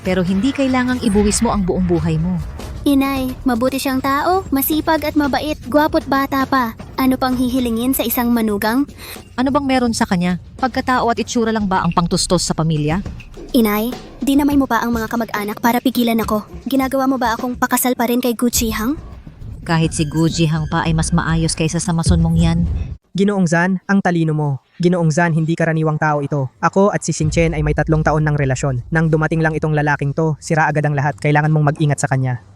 Pero hindi kailangang ibuwis mo ang buong buhay mo. Inay, mabuti siyang tao, masipag at mabait, gwapo't bata pa. Ano pang hihilingin sa isang manugang? Ano bang meron sa kanya? Pagkatao at itsura lang ba ang pangtustos sa pamilya? Inay, dinamay mo pa ang mga kamag-anak para pigilan ako. Ginagawa mo ba akong pakasal pa rin kay Gu Jihang? Kahit si Gu Jihang pa ay mas maayos kaysa sa mason mong yan. Ginoong Zan, ang talino mo. Ginoong Zan, hindi karaniwang tao ito. Ako at si Singchen ay may 3 taon ng relasyon. Nang dumating lang itong lalaking to, sira agad ang lahat. Kailangan mong mag-ingat sa kanya.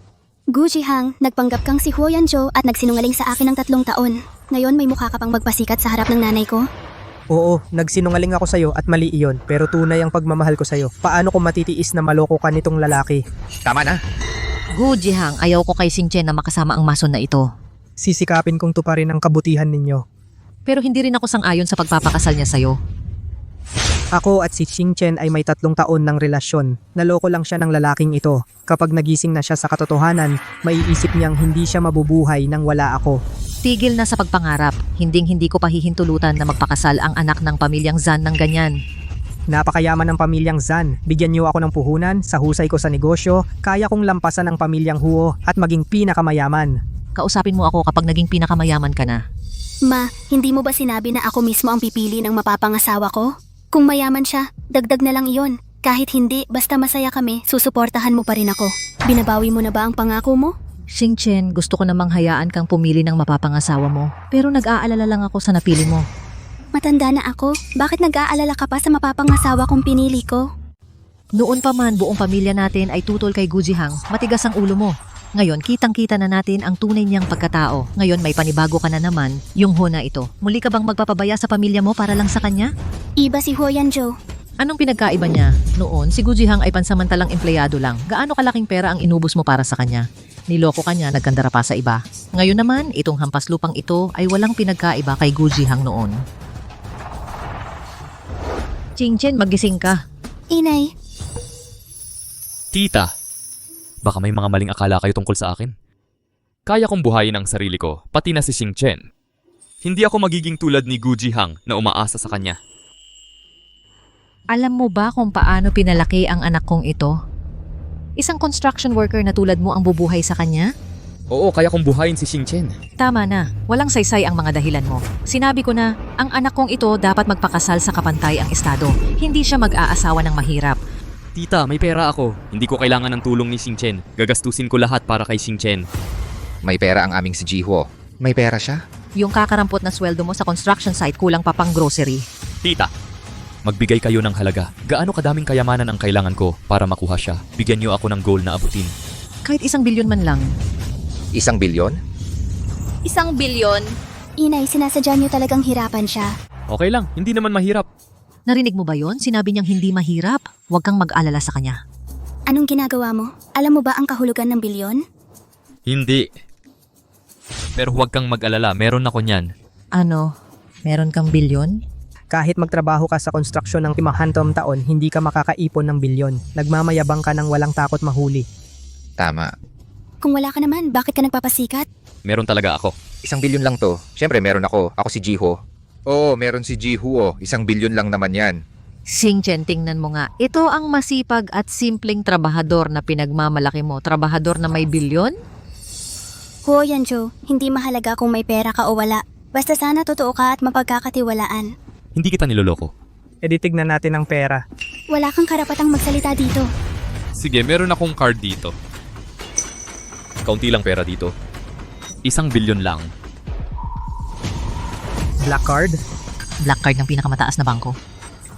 Gu Jihang, nagpanggap kang si Huo Yanzhou at nagsinungaling sa akin ng 3 taon. Ngayon may mukha ka pang magpasikat sa harap ng nanay ko? Oo, nagsinungaling ako sa'yo at mali iyon, pero tunay ang pagmamahal ko sa'yo. Paano ko matitiis na maloko ka nitong lalaki? tama na. Gu Jihang, ayaw ko kay Singchen na makasama ang mason na ito. Sisikapin kong tuparin ang kabutihan ninyo. Pero hindi rin ako sang-ayon sa pagpapakasal niya sa'yo. Ako at si Xingchen ay may 3 taon ng relasyon. Naloko lang siya ng lalaking ito. Kapag nagising na siya sa katotohanan, maiisip niyang hindi siya mabubuhay nang wala ako. Tigil na sa pagpangarap. Hindi ko pahihintulutan na magpakasal ang anak ng pamilyang Zan ng ganyan. Napakayaman ng pamilyang Zan. Bigyan niyo ako ng puhunan, sa husay ko sa negosyo, kaya kong lampasan ang pamilyang Huo at maging pinakamayaman. Kausapin mo ako kapag naging pinakamayaman ka na. Ma, hindi mo ba sinabi na ako mismo ang pipili ng mapapangasawa ko? Kung mayaman siya, dagdag na lang iyon. Kahit hindi, basta masaya kami, susuportahan mo pa rin ako. Binabawi mo na ba ang pangako mo? Xingchen, gusto ko namang hayaan kang pumili ng mapapangasawa mo. Pero nag-aalala lang ako sa napili mo. Matanda na ako. Bakit nag-aalala ka pa sa mapapangasawa kong pinili ko? Noon pa man buong pamilya natin ay tutol kay Gujihang, matigas ang ulo mo. Ngayon, kitang-kita na natin ang tunay niyang pagkatao. Ngayon, may panibago ka na naman, yung Ho na ito. Muli ka bang magpapabaya sa pamilya mo para lang sa kanya? Iba si Huo Yanzhou. Anong pinagkaiba niya? Noon, si Gujihang ay pansamantalang empleyado lang. Gaano kalaking pera ang inubos mo para sa kanya? Niloko ka niya, nagkandara pa sa iba. Ngayon naman, itong hampas lupang ito ay walang pinagkaiba kay Gujihang noon. Xingchen, magising ka. Inay, Tita, baka may mga maling akala kayo tungkol sa akin. Kaya kong buhayin ang sarili ko, pati na si Xingchen. Hindi ako magiging tulad ni Gu Jihang na umaasa sa kanya. Alam mo ba kung paano pinalaki ang anak kong ito? Isang construction worker na tulad mo ang bubuhay sa kanya? Oo, kaya kong buhayin si Xingchen. Tama na, walang saysay ang mga dahilan mo. Sinabi ko na, ang anak kong ito dapat magpakasal sa kapantay ang estado. Hindi siya mag-aasawa ng mahirap. Tita, may pera ako. Hindi ko kailangan ng tulong ni Xingchen. Gagastusin ko lahat para kay Xingchen. May pera ang aming si Jiho. May pera siya? Yung kakarampot na sweldo mo sa construction site kulang pa pang grocery. Tita, magbigay kayo ng halaga. Gaano kadaming kayamanan ang kailangan ko para makuha siya? Bigyan niyo ako ng goal na abutin. Kahit 1 bilyon man lang. 1 bilyon? 1 bilyon? Inay, sinasadya niyo talagang hirapan siya. Okay lang, hindi naman mahirap. Narinig mo ba yon? Sinabi niyang hindi mahirap. Huwag kang mag-alala sa kanya. Anong ginagawa mo? Alam mo ba ang kahulugan ng bilyon? Hindi. Pero huwag kang mag-alala, meron ako niyan. Ano? Meron kang bilyon? Kahit magtrabaho ka sa konstruksyon ng 500 taon, hindi ka makakaipon ng bilyon. Nagmamayabang ka ng walang takot mahuli. Tama. Kung wala ka naman, bakit ka nagpapasikat? Meron talaga ako. 1 bilyon lang to. Siyempre meron ako. Ako si Jiho. Oo, meron si Jiho. 1 bilyon lang naman yan. Xingchen, tingnan mo nga. Ito ang masipag at simpleng trabahador na pinagmamalaki mo. Trabahador na may bilyon? Huo Yanzhou, hindi mahalaga kung may pera ka o wala. Basta sana totoo ka at mapagkakatiwalaan. Hindi kita niloloko. E di tignan natin ang pera. Wala kang karapatang magsalita dito. Sige, meron akong card dito. Kaunti lang pera dito. 1 bilyon lang. Black card? Black card ng pinakamataas na bangko.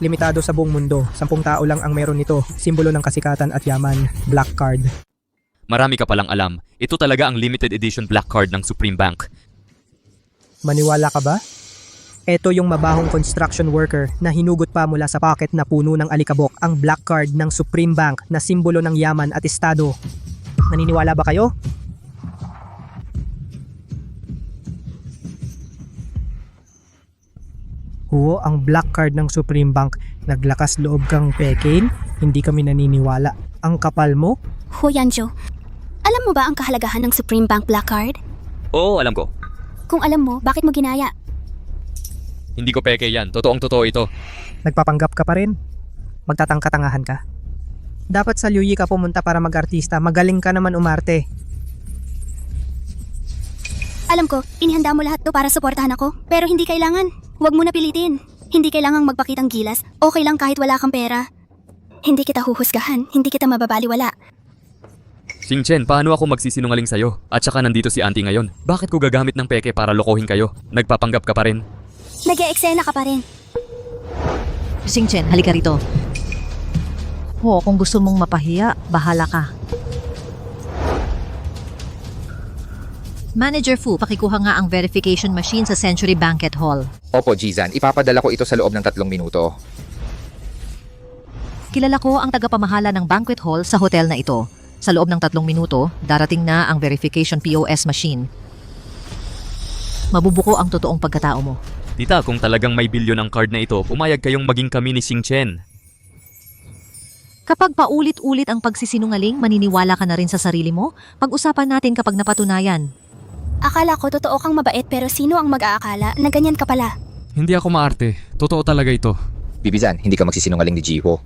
Limitado sa buong mundo. 10 tao lang ang meron nito. Simbolo ng kasikatan at yaman. Black card. Marami ka palang alam. Ito talaga ang limited edition black card ng Supreme Bank. Maniwala ka ba? Ito yung mabahong construction worker na hinugot pa mula sa pocket na puno ng alikabok, ang black card ng Supreme Bank na simbolo ng yaman at estado. Naniniwala ba kayo? Huo, ang black card ng Supreme Bank. Naglakas loob kang pekin? Hindi kami naniniwala. Ang kapal mo? Huo Yanzhou, alam mo ba ang kahalagahan ng Supreme Bank Black Card? Oo, alam ko. Kung alam mo, bakit mo ginaya? Hindi ko peke yan. Totoong-totoo ito. Nagpapanggap ka pa rin? Magtatangkatangahan ka? Dapat sa Liuyi ka pumunta para mag-artista. Magaling ka naman umarte. Alam ko, inihanda mo lahat to para suportahan ako. Pero hindi kailangan. Huwag mo na pilitin. Hindi kailangang magpakitang gilas. Okay lang kahit wala kang pera. Hindi kita huhusgahan. Hindi kita mababaliwala. Xingchen, paano ako magsisinungaling sa'yo? At saka nandito si auntie ngayon. Bakit ko gagamit ng peke para lokohin kayo? Nagpapanggap ka pa rin. Nag-e-eksena ka pa rin. Xingchen, halika rito. Ho, kung gusto mong mapahiya, bahala ka. Manager Fu, pakikuha nga ang verification machine sa Century Banquet Hall. Opo, Jizan. Ipapadala ko ito sa loob ng 3 minuto. Kilala ko ang tagapamahala ng banquet hall sa hotel na ito. Sa loob ng 3 minuto, darating na ang verification POS machine. Mabubuko ang totoong pagkatao mo. Tita, kung talagang may bilyon ang card na ito, pumayag kayong maging kami ni Xing Chen. Kapag paulit-ulit ang pagsisinungaling, maniniwala ka na rin sa sarili mo? Pag-usapan natin kapag napatunayan. Akala ko totoo kang mabait pero sino ang mag-aakala na ganyan ka pala? Hindi ako maarte. Totoo talaga ito. Bibizan, hindi ka magsisinungaling ni Jiho.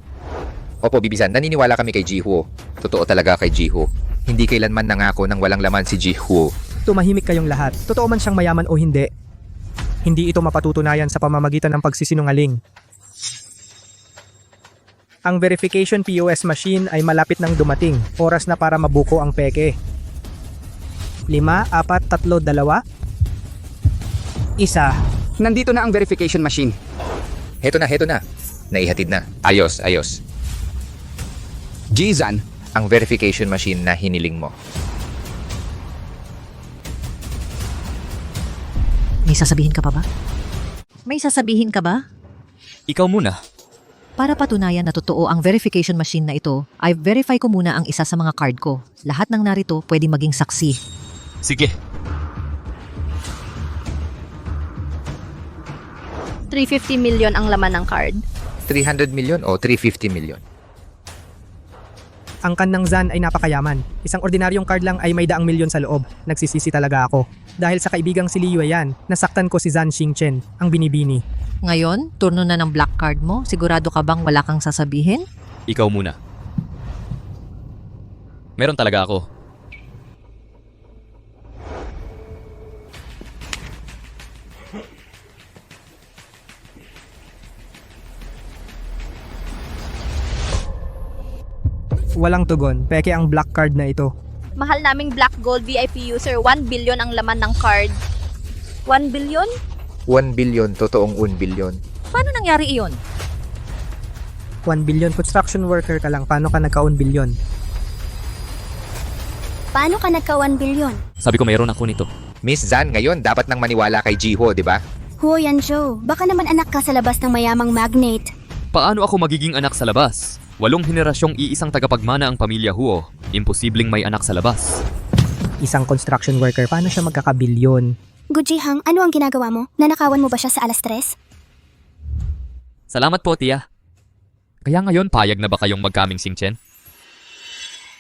Opo, Bibizan, naniniwala kami kay Jiho. Totoo talaga kay Jiho. Hindi kailanman nangako ng walang laman si Jiho. Tumahimik kayong lahat. Totoo man siyang mayaman o hindi. Hindi ito mapatutunayan sa pamamagitan ng pagsisinungaling. Ang verification POS machine ay malapit nang dumating. Oras na para mabuko ang peke. 5, 4, 3, 2, 1. Nandito na ang verification machine. Heto na. Naihatid na. Ayos. Jizan, Ang verification machine na hiniling mo. May sasabihin ka pa ba? May sasabihin ka ba? Ikaw muna. Para patunayan na totoo ang verification machine na ito, ay verify ko muna ang isa sa mga card ko. Lahat ng narito pwede maging saksi. Sige. 350 million ang laman ng card. 300 million o 350 million? Ang kan ng Zan ay napakayaman. Isang ordinaryong card lang ay may 100 milyon sa loob. Nagsisisi talaga ako. Dahil sa kaibigang si Liu yan, nasaktan ko si Zan Xingchen, ang binibini. Ngayon, turno na ng black card mo. Sigurado ka bang wala kang sasabihin? Ikaw muna. Meron talaga ako. Walang tugon. Peke ang black card na ito. Mahal naming Black Gold VIP user, 1 billion ang laman ng card. 1 billion? 1 billion, totoong 1 billion. Paano nangyari iyon? 1 billion construction worker ka lang. Paano ka nagka-1 billion? Paano ka nagka 1 billion? Sabi ko mayroon ako nito. Miss Zan, ngayon dapat nang maniwala kay Jiho, di ba? Huo Yanzhou, baka naman anak ka sa labas ng mayamang magnate. Paano ako magiging anak sa labas? 8 henerasyong iisang tagapagmana ang pamilya Huo. Imposibleng may anak sa labas. Isang construction worker, paano siya magkakabilyon? Gujihang, ano ang ginagawa mo? Nanakawan mo ba siya sa alas 3? Salamat po, tiya. Kaya ngayon, payag na ba kayong magkaming Xingchen?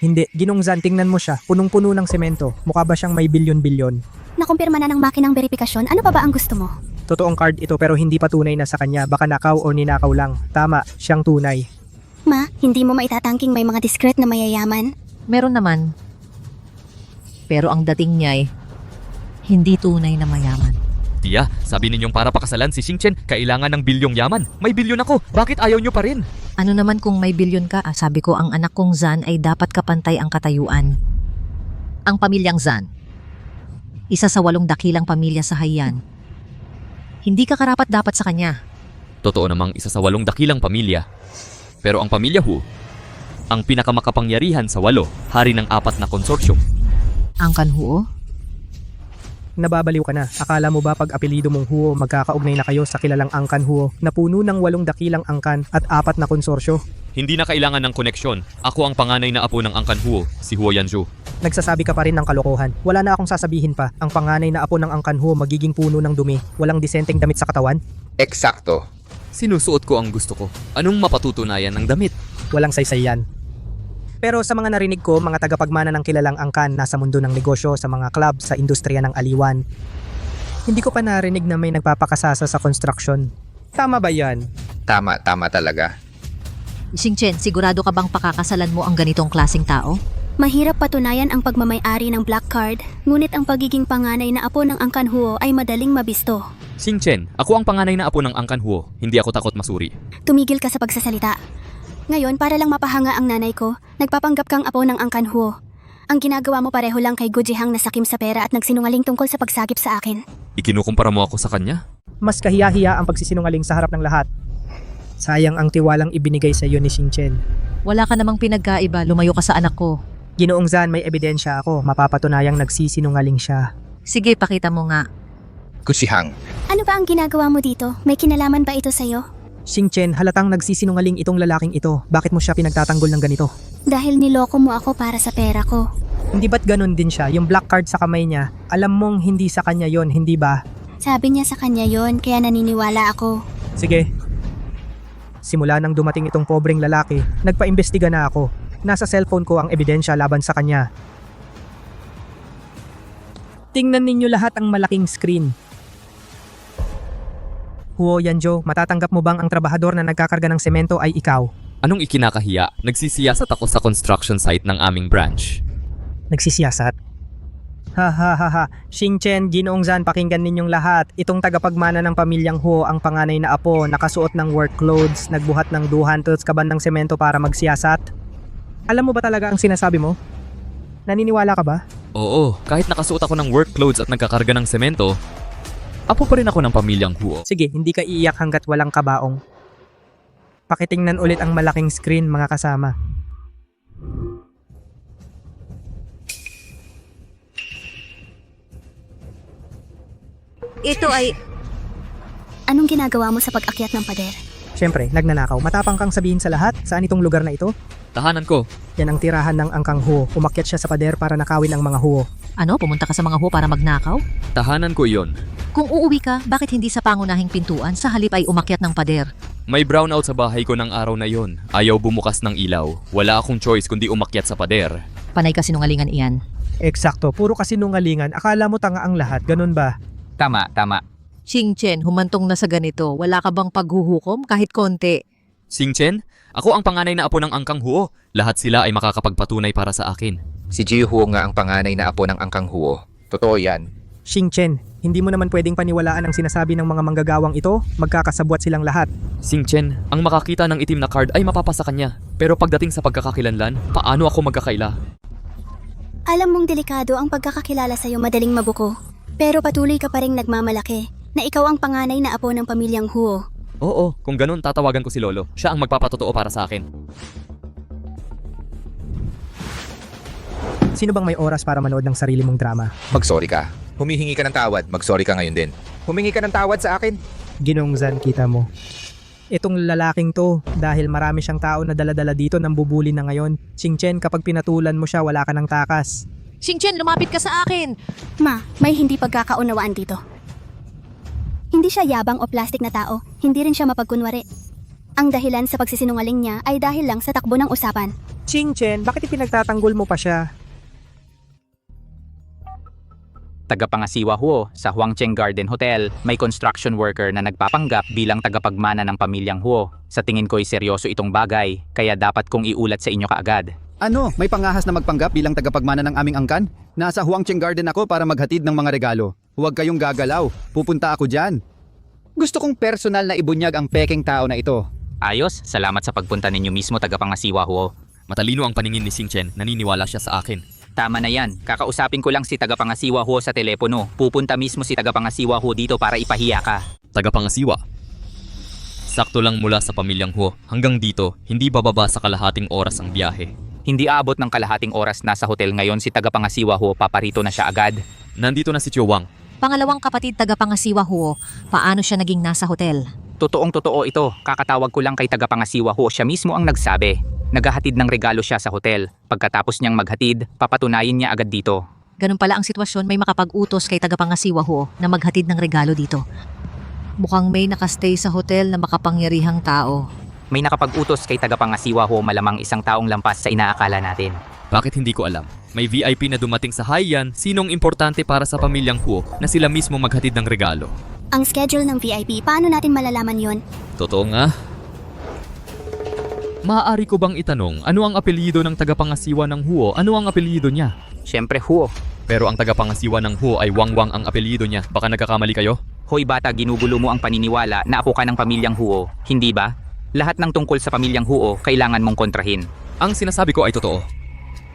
Hindi, Ginong Zan, tingnan mo siya. Punong-puno ng semento. Mukha ba siyang may bilyon-bilyon? Nakumpirma na ng makinang verifikasyon, ano pa ba ang gusto mo? Totoong card ito pero hindi pa tunay na sa kanya. Baka nakaw o ninakaw lang. Tama, siyang tunay. Ma, hindi mo maitatangking may mga discreet na mayayaman? Meron naman. Pero ang dating niya ay hindi tunay na mayaman. Tiya, sabi ninyong para pakasalan si Xingchen, kailangan ng bilyong yaman. May bilyon ako. Bakit ayaw nyo pa rin? Ano naman kung may bilyon ka? Sabi ko ang anak kong Zan ay dapat kapantay ang katayuan. Ang pamilyang Zan, isa sa 8 dakilang pamilya sa Haiyan. Hindi ka karapat dapat sa kanya. Totoo namang isa sa 8 dakilang pamilya. Pero ang pamilya Hu, ang pinakamakapangyarihan sa 8, hari ng 4 na konsorsyum. Ang Kanhuo? Nababaliw ka na. Akala mo ba pag apelido mong Huo, magkakaugnay na kayo sa kilalang angkan Huo na puno ng 8 dakilang angkan at 4 na konsorsyo? Hindi na kailangan ng koneksyon. Ako ang panganay na apo ng angkan Huo, si Huo Yanzhou. Nagsasabi ka pa rin ng kalokohan. Wala na akong sasabihin pa. Ang panganay na apo ng angkan Huo magiging puno ng dumi. Walang disenteng damit sa katawan. Eksakto. Sinusuot ko ang gusto ko. Anong mapatutunayan ng damit? Walang saysay yan. Pero sa mga narinig ko, mga tagapagmana ng kilalang angkan nasa mundo ng negosyo, sa mga club, sa industriya ng aliwan. Hindi ko pa narinig na may nagpapakasasa sa construction. Tama ba yan? Tama talaga. Xingchen, sigurado ka bang pakakasalan mo ang ganitong klaseng tao? Mahirap patunayan ang pagmamay-ari ng black card, ngunit ang pagiging panganay na apo ng angkan Huo ay madaling mabisto. Xingchen, ako ang panganay na apo ng angkan Huo. Hindi ako takot masuri. Tumigil ka sa pagsasalita. Ngayon, para lang mapahanga ang nanay ko, nagpapanggap kang apo ng angkan Huo. Ang ginagawa mo pareho lang kay Gujihang na sakim sa pera at nagsinungaling tungkol sa pagsagip sa akin. Ikinukumpara mo ako sa kanya? Mas kahiya-hiya ang pagsisinungaling sa harap ng lahat. Sayang ang tiwalang ibinigay sa iyo ni Xingchen. Wala ka namang pinagkaiba, lumayo ka sa anak ko. Ginoong Zan, may ebidensya ako. Mapapatunayang nagsisinungaling siya. Sige, pakita mo nga. Kusihang. Ano ba ang ginagawa mo dito? May kinalaman ba ito sa'yo? Xingchen, halatang nagsisinungaling itong lalaking ito. Bakit mo siya pinagtatanggol ng ganito? Dahil niloko mo ako para sa pera ko. Hindi ba't ganun din siya? Yung black card sa kamay niya, alam mong hindi sa kanya yon, hindi ba? Sabi niya sa kanya yon, kaya naniniwala ako. Sige. Simula nang dumating itong pobreng lalaki, nagpaimbestiga na ako. Nasa cellphone ko ang ebidensya laban sa kanya. Tingnan ninyo lahat ang malaking screen. Huo Yanjo, matatanggap mo bang ang trabahador na nagkakarga ng semento ay ikaw? Anong ikinakahiya? Nagsisiyasat ako sa construction site ng aming branch. Nagsisiyasat? Ha ha ha ha. Xingchen, Ginoong Zan, pakinggan ninyong lahat. Itong tagapagmana ng pamilyang Huo, ang panganay na apo, nakasuot ng work clothes, nagbuhat ng 200 kabandang semento para magsiyasat. Alam mo ba talaga ang sinasabi mo? Naniniwala ka ba? Oo, kahit nakasuot ako ng work clothes at nagkakarga ng semento, apo pa rin ako ng pamilyang Huo. Sige, hindi ka iiyak hanggat walang kabaong. Pakitingnan ulit ang malaking screen, mga kasama. Ito ay... Anong ginagawa mo sa pag-akyat ng pader? Siyempre, nagnanakaw. Matapang kang sabihin sa lahat, saan itong lugar na ito? Tahanan ko. Yan ang tirahan ng angkang Huo. Umakyat siya sa pader para nakawin ang mga Huo. Ano, pumunta ka sa mga Huo para magnakaw? Tahanan ko iyon. Kung uuwi ka, bakit hindi sa pangunahing pintuan sa halip ay umakyat ng pader? May brownout sa bahay ko ng araw na yon. Ayaw bumukas ng ilaw. Wala akong choice kundi umakyat sa pader. Panay ka sinungalingan iyan. Eksakto, puro kasinungalingan. Akala mo tanga ang lahat, ganun ba? Tama, tama. Xingchen, humantong na sa ganito. Wala ka bang paghuhukom kahit konti? Xingchen, ako ang panganay na apo ng angkang Huo. Lahat sila ay makakapagpatunay para sa akin. Si Ji Huo nga ang panganay na apo ng angkang Huo. Totoo yan. Xingchen, hindi mo naman pwedeng paniwalaan ang sinasabi ng mga manggagawang ito. Magkakasabwat silang lahat. Xingchen, ang makakita ng itim na card ay mapapasa kanya. Pero pagdating sa pagkakakilanlan, paano ako magkakaila? Alam mong delikado ang pagkakakilala sa'yo, madaling mabuko. Pero patuloy ka pa rin nagmamalaki na ikaw ang panganay na apo ng pamilyang Huo. Oo, kung ganun tatawagan ko si Lolo. Siya ang magpapatotoo para sa akin. Sino bang may oras para manood ng sarili mong drama? Mag-sorry ka. Humihingi ka ng tawad, mag-sorry ka ngayon din. Humingi ka ng tawad sa akin. Ginoong Zan, kita mo. Itong lalaking to, dahil marami siyang tao na dala-dala dito nang bubuli na ngayon. Xingchen, kapag pinatulan mo siya, wala ka ng takas. Xingchen, lumapit ka sa akin! Ma, may hindi pagkakaunawaan dito. Hindi siya yabang o plastic na tao, hindi rin siya mapagkunwari. Ang dahilan sa pagsisinungaling niya ay dahil lang sa takbo ng usapan. Xingchen, bakit ipinagtatanggol mo pa siya? Tagapangasiwa Huo sa Huangcheng Garden Hotel, may construction worker na nagpapanggap bilang tagapagmana ng pamilyang Huo. Sa tingin ko'y seryoso itong bagay, kaya dapat kong iulat sa inyo kaagad. Ano? May pangahas na magpanggap bilang tagapagmana ng aming angkan? Nasa Huangcheng Garden ako para maghatid ng mga regalo. Huwag kayong gagalaw. Pupunta ako dyan. Gusto kong personal na ibunyag ang peking tao na ito. Ayos, salamat sa pagpunta ninyo mismo tagapangasiwa Huo. Matalino ang paningin ni Xingchen, naniniwala siya sa akin. Tama na yan, kakausapin ko lang si tagapangasiwa Huo sa telepono. Pupunta mismo si tagapangasiwa Huo dito para ipahiya ka. Tagapangasiwa. Sakto lang mula sa pamilyang Huo hanggang dito, hindi bababa sa kalahating oras ang biyahe. Hindi aabot ng kalahating oras nasa hotel ngayon si tagapangasiwa Huo, paparito na siya agad. Nandito na si Chiu Wang. Pangalawang kapatid tagapangasiwa Huo, paano siya naging nasa hotel? Totoong totoo ito, kakatawag ko lang kay tagapangasiwa Huo, siya mismo ang nagsabi. Naghahatid ng regalo siya sa hotel. Pagkatapos niyang maghatid, papatunayin niya agad dito. Ganun pala ang sitwasyon, may makapag-utos kay tagapangasiwa Huo na maghatid ng regalo dito. Mukhang may nakastay sa hotel na makapangyarihang tao. May nakapag-utos kay tagapangasiwa Huo, malamang isang taong lampas sa inaakala natin. Bakit hindi ko alam? May VIP na dumating sa Haiyan, sinong importante para sa pamilyang Huo na sila mismo maghatid ng regalo. Ang schedule ng VIP, paano natin malalaman yon? Totoo nga. Maaari ko bang itanong, ano ang apelyido ng tagapangasiwa ng Huo? Ano ang apelyido niya? Siyempre Huo. Pero ang tagapangasiwa ng Huo ay Wang Wang ang apelyido niya. Baka nagkakamali kayo? Hoy bata, ginugulo mo ang paniniwala na apo ka ng pamilyang Huo, hindi ba? Lahat ng tungkol sa pamilyang Huo, kailangan mong kontrahin. Ang sinasabi ko ay totoo.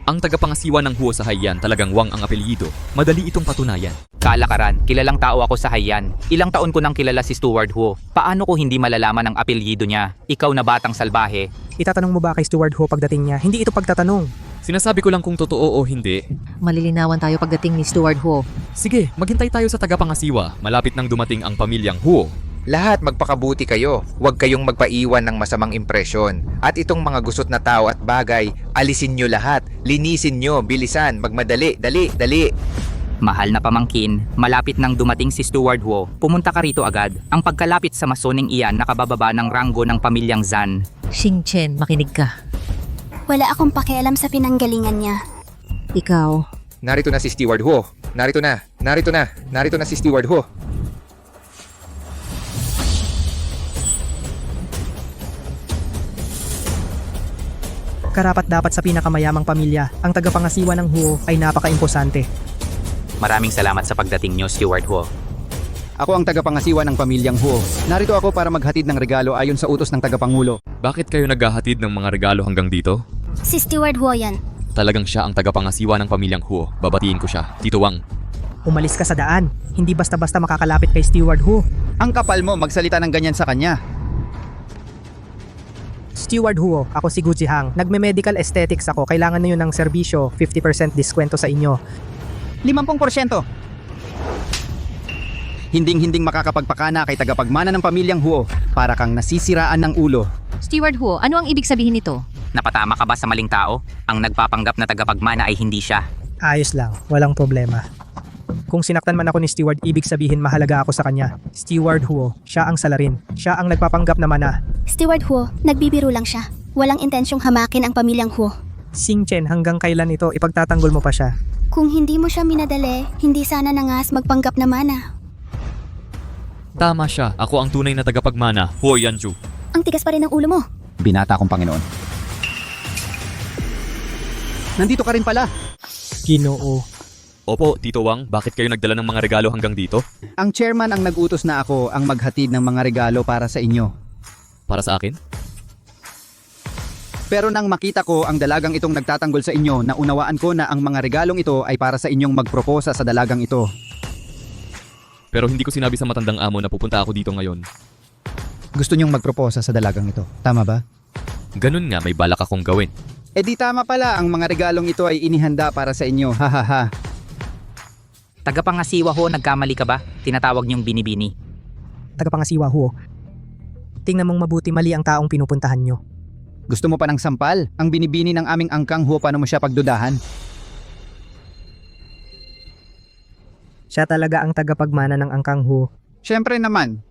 Ang tagapangasiwa ng Huo sa Haiyan talagang Wang ang apelyido. Madali itong patunayan. Kalakaran, kilalang tao ako sa Haiyan. Ilang taon ko nang kilala si Steward Huo. Paano ko hindi malalaman ang apelyido niya? Ikaw na batang salbahe. Itatanong mo ba kay Steward Huo pagdating niya? Hindi ito pagtatanong. Sinasabi ko lang kung totoo o hindi. Malilinawan tayo pagdating ni Steward Huo. Sige, maghintay tayo sa tagapangasiwa. Malapit nang dumating ang pamilyang Huo. Lahat magpakabuti kayo. Huwag kayong magpaiwan ng masamang impresyon. At itong mga gusot na tao at bagay, alisin nyo lahat. Linisin nyo, bilisan, magmadali, dali. Mahal na pamangkin, malapit nang dumating si Steward Huo, pumunta ka rito agad. Ang pagkalapit sa masoning iyan nakabababa ng ranggo ng pamilyang Zan. Xingchen, makinig ka. Wala akong pakialam sa pinanggalingan niya. Ikaw, Narito na si Steward Huo. Narito na si Steward Huo. Karapat dapat sa pinakamayamang pamilya, ang tagapangasiwa ng Huo ay napaka-imposante. Maraming salamat sa pagdating niyo, Steward Huo. Ako ang tagapangasiwa ng pamilyang Huo. Narito ako para maghatid ng regalo ayon sa utos ng tagapangulo. Bakit kayo naghahatid ng mga regalo hanggang dito? Si Steward Huo yan. Talagang siya ang tagapangasiwa ng pamilyang Huo. Babatiin ko siya. Tito Wang. Umalis ka sa daan. Hindi basta-basta makakalapit kay Steward Huo. Ang kapal mo magsalita ng ganyan sa kanya. Steward Huo, ako si Gu Jihang. Nagme-medical aesthetics ako. Kailangan na yun ng serbisyo. 50% diskwento sa inyo. 50%. Hinding-hinding makakapagpakana kay tagapagmana ng pamilyang Huo para kang nasisiraan ng ulo. Steward Huo, ano ang ibig sabihin nito? Napatama ka ba sa maling tao? Ang nagpapanggap na tagapagmana ay hindi siya. Ayos lang, walang problema. Kung sinaktan man ako ni Steward, ibig sabihin mahalaga ako sa kanya. Steward Huo, siya ang salarin. Siya ang nagpapanggap na mana. Steward Huo, nagbibiro lang siya. Walang intensyong hamakin ang pamilyang Huo. Xingchen, hanggang kailan ito ipagtatanggol mo pa siya? Kung hindi mo siya minadali, hindi sana nangas magpanggap na mana. Tama siya. Ako ang tunay na tagapagmana, Huo Yanju. Ang tigas pa rin ng ulo mo. Binata kong Panginoon. Nandito ka rin pala. Ginoo. Opo, Tito Wang, bakit kayo nagdala ng mga regalo hanggang dito? Ang chairman ang nag-utos na ako ang maghatid ng mga regalo para sa inyo. Para sa akin? Pero nang makita ko ang dalagang itong nagtatanggol sa inyo, naunawaan ko na ang mga regalong ito ay para sa inyong magproposa sa dalagang ito. Pero hindi ko sinabi sa matandang amo na pupunta ako dito ngayon. Gusto niyong magproposa sa dalagang ito, tama ba? Ganun nga, may balak akong gawin. Eh di tama pala, ang mga regalong ito ay inihanda para sa inyo, hahaha. Tagapangasiwa Huo, nagkamali ka ba? Tinatawag niyong binibini. Tagapangasiwa Huo. Tingnan mong mabuti, mali ang taong pinupuntahan nyo. Gusto mo pa ng sampal? Ang binibini ng aming angkang Huo, paano mo siya pagdudahan? Siya talaga ang tagapagmana ng Angkang Huo. Siyempre naman.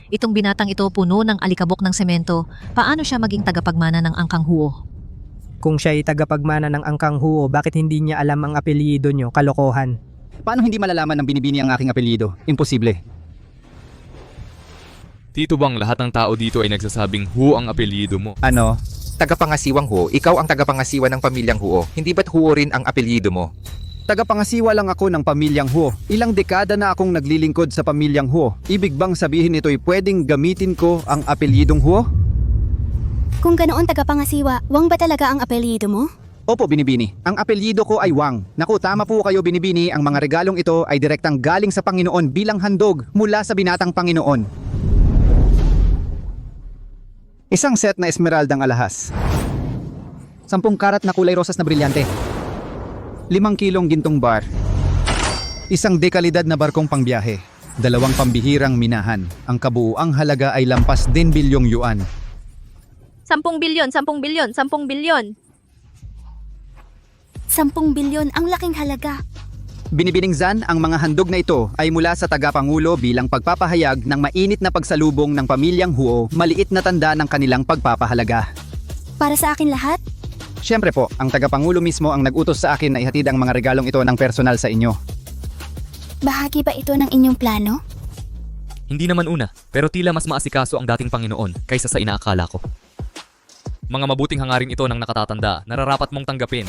Itong binatang ito puno ng alikabok ng semento. Paano siya maging tagapagmana ng Angkang Huo? Kung siya ay tagapagmana ng Angkang Huo, bakit hindi niya alam ang apelyido nyo? Kalokohan. Paano hindi malalaman ng binibini ang aking apelyido? Imposible. Tito Wang, lahat ng tao dito ay nagsasabing Huo ang apelyido mo. Ano? Tagapangasiwang Huo, ikaw ang tagapangasiwa ng pamilyang Huo. Hindi ba't Huo rin ang apelyido mo? Tagapangasiwa lang ako ng pamilyang Huo. Ilang dekada na akong naglilingkod sa pamilyang Huo. Ibig bang sabihin ito'y pwedeng gamitin ko ang apelyidong Huo? Kung ganoon tagapangasiwa, Wang ba talaga ang apelyido mo? Opo, Binibini. Ang apelyido ko ay Wang. Naku, tama po kayo, Binibini. Ang mga regalong ito ay direktang galing sa Panginoon bilang handog mula sa binatang Panginoon. Isang set na esmeraldang alahas. 10 karat na kulay rosas na brilyante. 5 kilong gintong bar. 1 dekalidad na barkong pangbiyahe. 2 pambihirang minahan. Ang kabuuang halaga ay lampas din bilyong yuan. 10 bilyon, 10 bilyon, 10 bilyon. 10 bilyon, ang laking halaga. Binibining Zan, ang mga handog na ito ay mula sa tagapangulo bilang pagpapahayag ng mainit na pagsalubong ng pamilyang Huo, maliit na tanda ng kanilang pagpapahalaga. Para sa akin lahat? Siyempre po, ang tagapangulo mismo ang nag-utos sa akin na ihatid ang mga regalong ito ng personal sa inyo. Bahagi ba ito ng inyong plano? Hindi naman una, pero tila mas maasikaso ang dating Panginoon kaysa sa inaakala ko. Mga mabuting hangarin ito ng nakatatanda, nararapat mong tanggapin.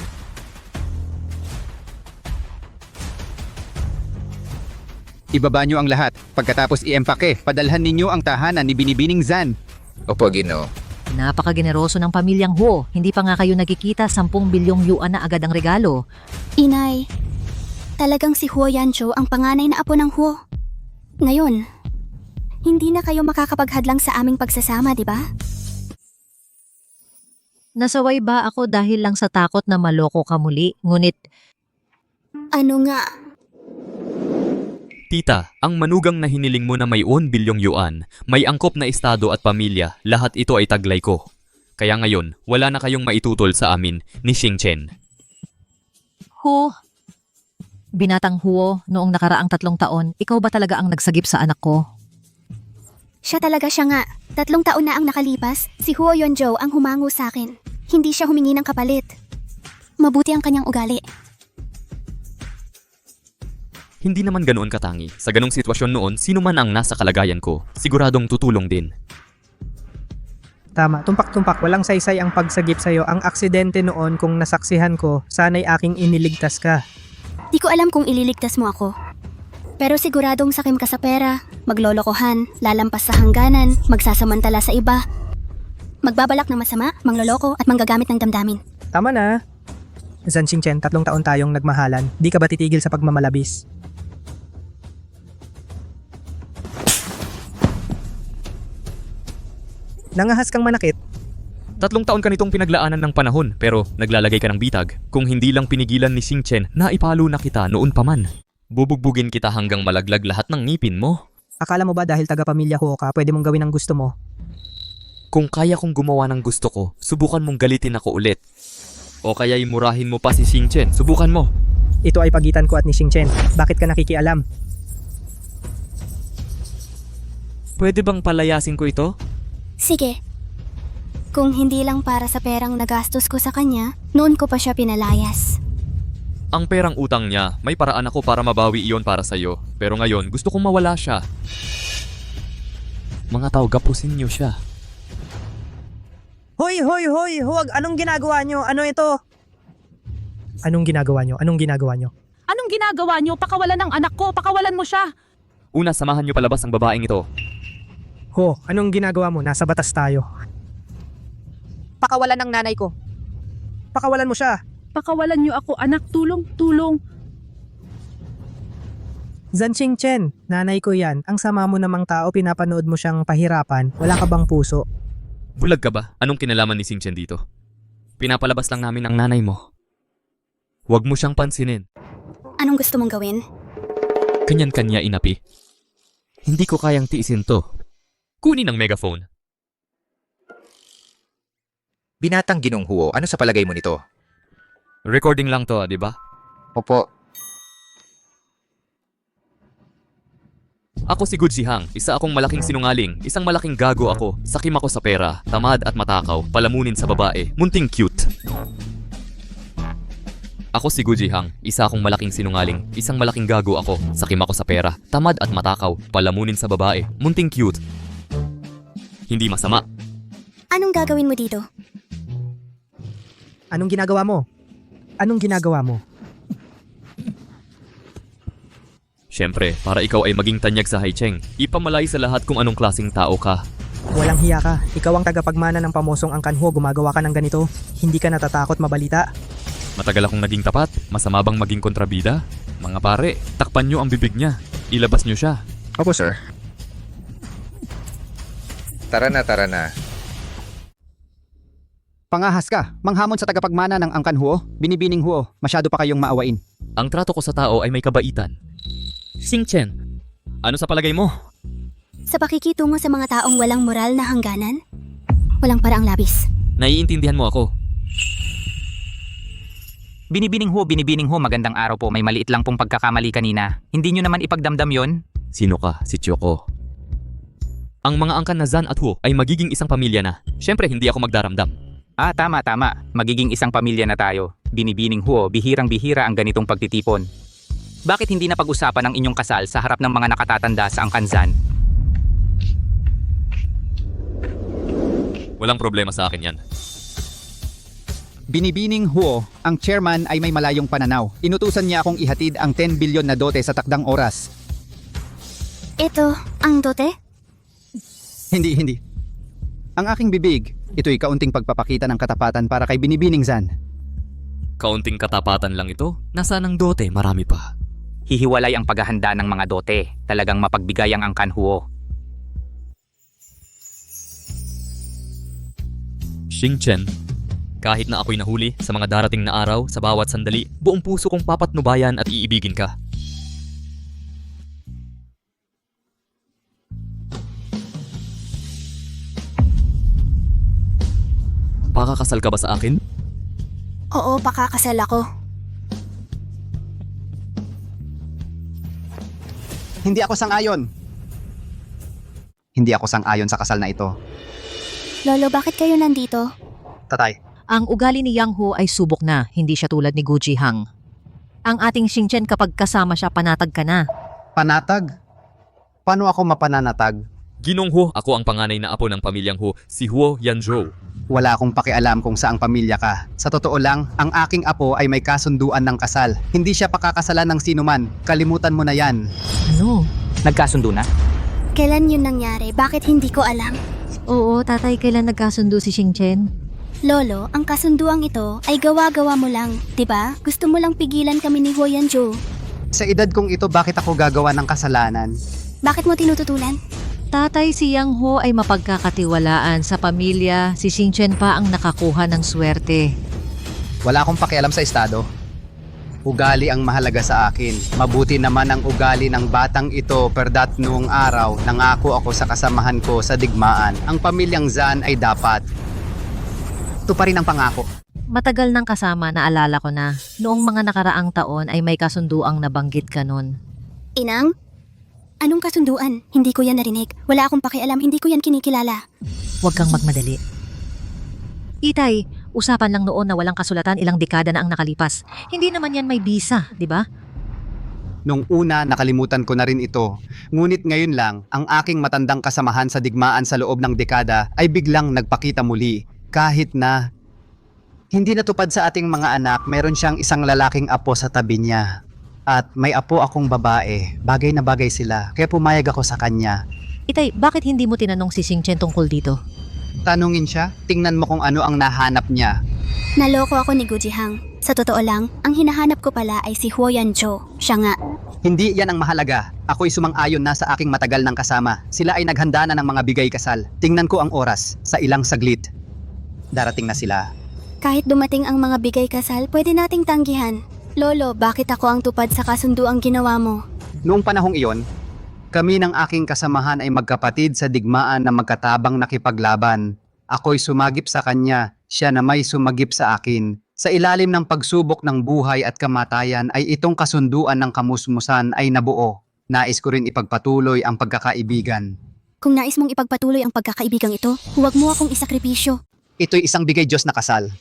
Ibaba nyo ang lahat. Pagkatapos i-empake, padalhan ninyo ang tahanan ni Binibining Zan. Opo, Ginoo. Napakageneroso ng pamilyang Huo. Hindi pa nga kayo nagkikita 10 bilyong yuan na agad ang regalo. Inay, talagang si Huo Yancho ang panganay na apo ng Huo. Ngayon, hindi na kayo makakapaghadlang sa aming pagsasama, di ba? Nasaway ba ako dahil lang sa takot na maloko ka muli? Ngunit Ano nga? Tita, ang manugang na hiniling mo na may 1 bilyong yuan, may angkop na estado at pamilya, lahat ito ay taglay ko. Kaya ngayon, wala na kayong maitutol sa amin ni Xingchen. Huo, Binatang Huo, noong nakaraang 3 taon, ikaw ba talaga ang nagsagip sa anak ko? Siya talaga siya nga. 3 taon na ang nakalipas, si Huo Yonjo ang humango sa akin. Hindi siya humingi ng kapalit. Mabuti ang kanyang ugali. Hindi naman ganoon katangi. Sa ganong sitwasyon noon, sino man ang nasa kalagayan ko, siguradong tutulong din. Tama, tumpak-tumpak, walang saysay ang pagsagip sa'yo. Ang aksidente noon kung nasaksihan ko, sana'y aking iniligtas ka. Di ko alam kung ililigtas mo ako. Pero siguradong sakim ka sa pera, maglolokohan, lalampas sa hangganan, magsasamantala sa iba. Magbabalak ng masama, mangloloko at manggagamit ng damdamin. Tama na. Zan Xingchen, 3 taon tayong nagmahalan. Di ka ba titigil sa pagmamalabis? Nangahas kang manakit. 3 taon ka nitong pinaglaanan ng panahon, pero naglalagay ka ng bitag. Kung hindi lang pinigilan ni Xingchen, naipalo na kita noon pa man. Bubugbugin kita hanggang malaglag lahat ng ngipin mo. Akala mo ba dahil taga-pamilya ko ka, pwede mong gawin ang gusto mo? Kung kaya kong gumawa ng gusto ko, subukan mong galitin ako ulit. O kaya'y murahin mo pa si Xingchen, subukan mo. Ito ay pagitan ko at ni Xingchen. Bakit ka nakikialam? Pwede bang palayasin ko ito? Sige. Kung hindi lang para sa perang nagastos ko sa kanya, noon ko pa siya pinalayas. Ang perang utang niya, may paraan ako para mabawi iyon para sa'yo. Pero ngayon, gusto kong mawala siya. Mga tao, gapusin niyo siya. Hoy, hoy, hoy! Huwag! Anong ginagawa nyo? Ano ito? Anong ginagawa nyo? Anong ginagawa nyo? Anong ginagawa niyo? Pakawalan ng anak ko, pakawalan mo siya. Una, samahan niyo palabas ang babaeng ito. Ho, anong ginagawa mo? Nasa batas tayo. Pakawalan ng nanay ko. Pakawalan mo siya. Pakawalan niyo ako, anak, tulong, tulong. Zan Xingchen, nanay ko yan. Ang sama mo namang tao, pinapanood mo siyang pahirapan. Wala ka bang puso? Bulag ka ba? Anong kinalaman ni Xingchen dito? Pinapalabas lang namin ang nanay mo. Huwag mo siyang pansinin. Anong gusto mong gawin? Kanyan-kanya inapi. Hindi ko kayang tiisin to. Kunin ang megaphone. Binatang Ginong Huo, ano sa palagay mo nito? Recording lang to, di ba? Opo. Ako si Gu Jihang, isa akong malaking sinungaling, isang malaking gago ako, sakim ako sa pera, tamad at matakaw, palamunin sa babae, munting cute. Ako si Gu Jihang, isa akong malaking sinungaling, isang malaking gago ako, sakim ako sa pera, tamad at matakaw, palamunin sa babae, munting cute. Hindi masama. Anong gagawin mo dito? Anong ginagawa mo? Anong ginagawa mo? Siyempre, para ikaw ay maging tanyag sa Haicheng, ipamalay sa lahat kung anong klaseng tao ka. Walang hiya ka. Ikaw ang tagapagmana ng pamosong Angkan Huo. Gumagawa ka ng ganito. Hindi ka natatakot mabalita. Matagal akong naging tapat, masama bang maging kontrabida? Mga pare, takpan nyo ang bibig niya. Ilabas nyo siya. Opo, sir. Tara na, tara na. Pangahas ka, manghamon sa tagapagmana ng Angkan Huo, binibining Huo, masyado pa kayong maawain. Ang trato ko sa tao ay may kabaitan. Xingchen, ano sa palagay mo? Sa pakikitungo sa mga taong walang moral na hangganan? Walang paraang labis. Naiintindihan mo ako. Binibining Ho, magandang araw po. May maliit lang pong pagkakamali kanina. Hindi nyo naman ipagdamdam yon? Sino ka? Si Choco. Ang mga angkan na Zan at Huo ay magiging isang pamilya na. Siyempre, hindi ako magdaramdam. Ah, tama. Magiging isang pamilya na tayo. Binibining Ho, bihirang-bihira ang ganitong pagtitipon. Bakit hindi na pag-usapan ang inyong kasal sa harap ng mga nakatatanda sa Angkan Zan? Walang problema sa akin yan. Binibining Huo, ang chairman ay may malayong pananaw. Inutusan niya akong ihatid ang 10 bilyon na dote sa takdang oras. Ito, ang dote? Hindi. Ang aking bibig, ito'y kaunting pagpapakita ng katapatan para kay Binibining Zan. Kaunting katapatan lang ito? Nasaan ang dote? Marami pa. Hihiwalay ang paghahanda ng mga dote. Talagang mapagbigay ang Angkan Huo. Xingchen, kahit na ako'y nahuli sa mga darating na araw sa bawat sandali, buong puso kong papatnubayan at iibigin ka. Pakakasal ka ba sa akin? Oo, pakakasal ako. Hindi ako sang-ayon. Hindi ako sang-ayon sa kasal na ito. Lolo, bakit kayo nandito? Tatay, Ang ugali ni Yang Ho ay subok na, hindi siya tulad ni Gu Jihang. Ang ating Xingchen kapag kasama siya panatag ka na. panatag? Paano ako mapananatag? Ginong Ho, ako ang panganay na apo ng pamilyang Ho, si Huo Yanzhou. Wala akong pakialam kung saang pamilya ka. Sa totoo lang, ang aking apo ay may kasunduan ng kasal. Hindi siya pakakasalan ng sinuman. Kalimutan mo na yan. Ano? Nagkasundo na? Kailan yun nangyari? Bakit hindi ko alam? Oo, tatay, kailan nagkasundo si Xingchen? Lolo, ang kasunduang ito ay gawa-gawa mo lang, 'di ba? Gusto mo lang pigilan kami ni Huo Yanzhou. Sa edad kong ito, bakit ako gagawa ng kasalanan? Bakit mo tinututulan? Tatay, si Yang Ho ay mapagkakatiwalaan sa pamilya. Si Xingchen pa ang nakakuha ng swerte. Wala akong pakialam sa estado. Ugali ang mahalaga sa akin. Mabuti naman ang ugali ng batang ito, perdat noong araw, nangako ako sa kasamahan ko sa digmaan. Ang pamilyang Zan ay dapat. Ito pa rin ang pangako. Matagal nang kasama, naalala ko na. Noong mga nakaraang taon ay may kasunduang nabanggit ka nun. Inang? Anong kasunduan? Hindi ko yan narinig. Wala akong pakialam, hindi ko yan kinikilala. Huwag kang magmadali. Itay, usapan lang noon na walang kasulatan, ilang dekada na ang nakalipas. Hindi naman yan may bisa, di ba? Nung una, nakalimutan ko na rin ito. Ngunit ngayon lang, ang aking matandang kasamahan sa digmaan sa loob ng dekada ay biglang nagpakita muli. Kahit na hindi natupad sa ating mga anak, meron siyang isang lalaking apo sa tabi niya. At may apo akong babae. Bagay na bagay sila. Kaya pumayag ako sa kanya. Itay, bakit hindi mo tinanong si Xingchen tungkol dito? Tanungin siya, tingnan mo kung ano ang nahanap niya. Naloko ako ni Gu Jihang. Sa totoo lang, ang hinahanap ko pala ay si Huo Yanzhou. Siya nga. Hindi yan ang mahalaga. Ako'y sumang-ayon na sa aking matagal ng kasama. Sila ay naghanda na ng mga bigay kasal. Tingnan ko ang oras. Sa ilang saglit. Darating na sila. Kahit dumating ang mga bigay kasal, pwede nating tanggihan. Lolo, bakit ako ang tupad sa kasunduang ginawa mo? Noong panahong iyon, kami ng aking kasamahan ay magkapatid sa digmaan na magkatabang nakipaglaban. Ako'y sumagip sa kanya, siya na may sumagip sa akin. Sa ilalim ng pagsubok ng buhay at kamatayan ay itong kasunduan ng kamusmusan ay nabuo. Nais ko rin ipagpatuloy ang pagkakaibigan. Kung nais mong ipagpatuloy ang pagkakaibigang ito, huwag mo akong isakripisyo. Ito'y isang bigay Diyos na kasal.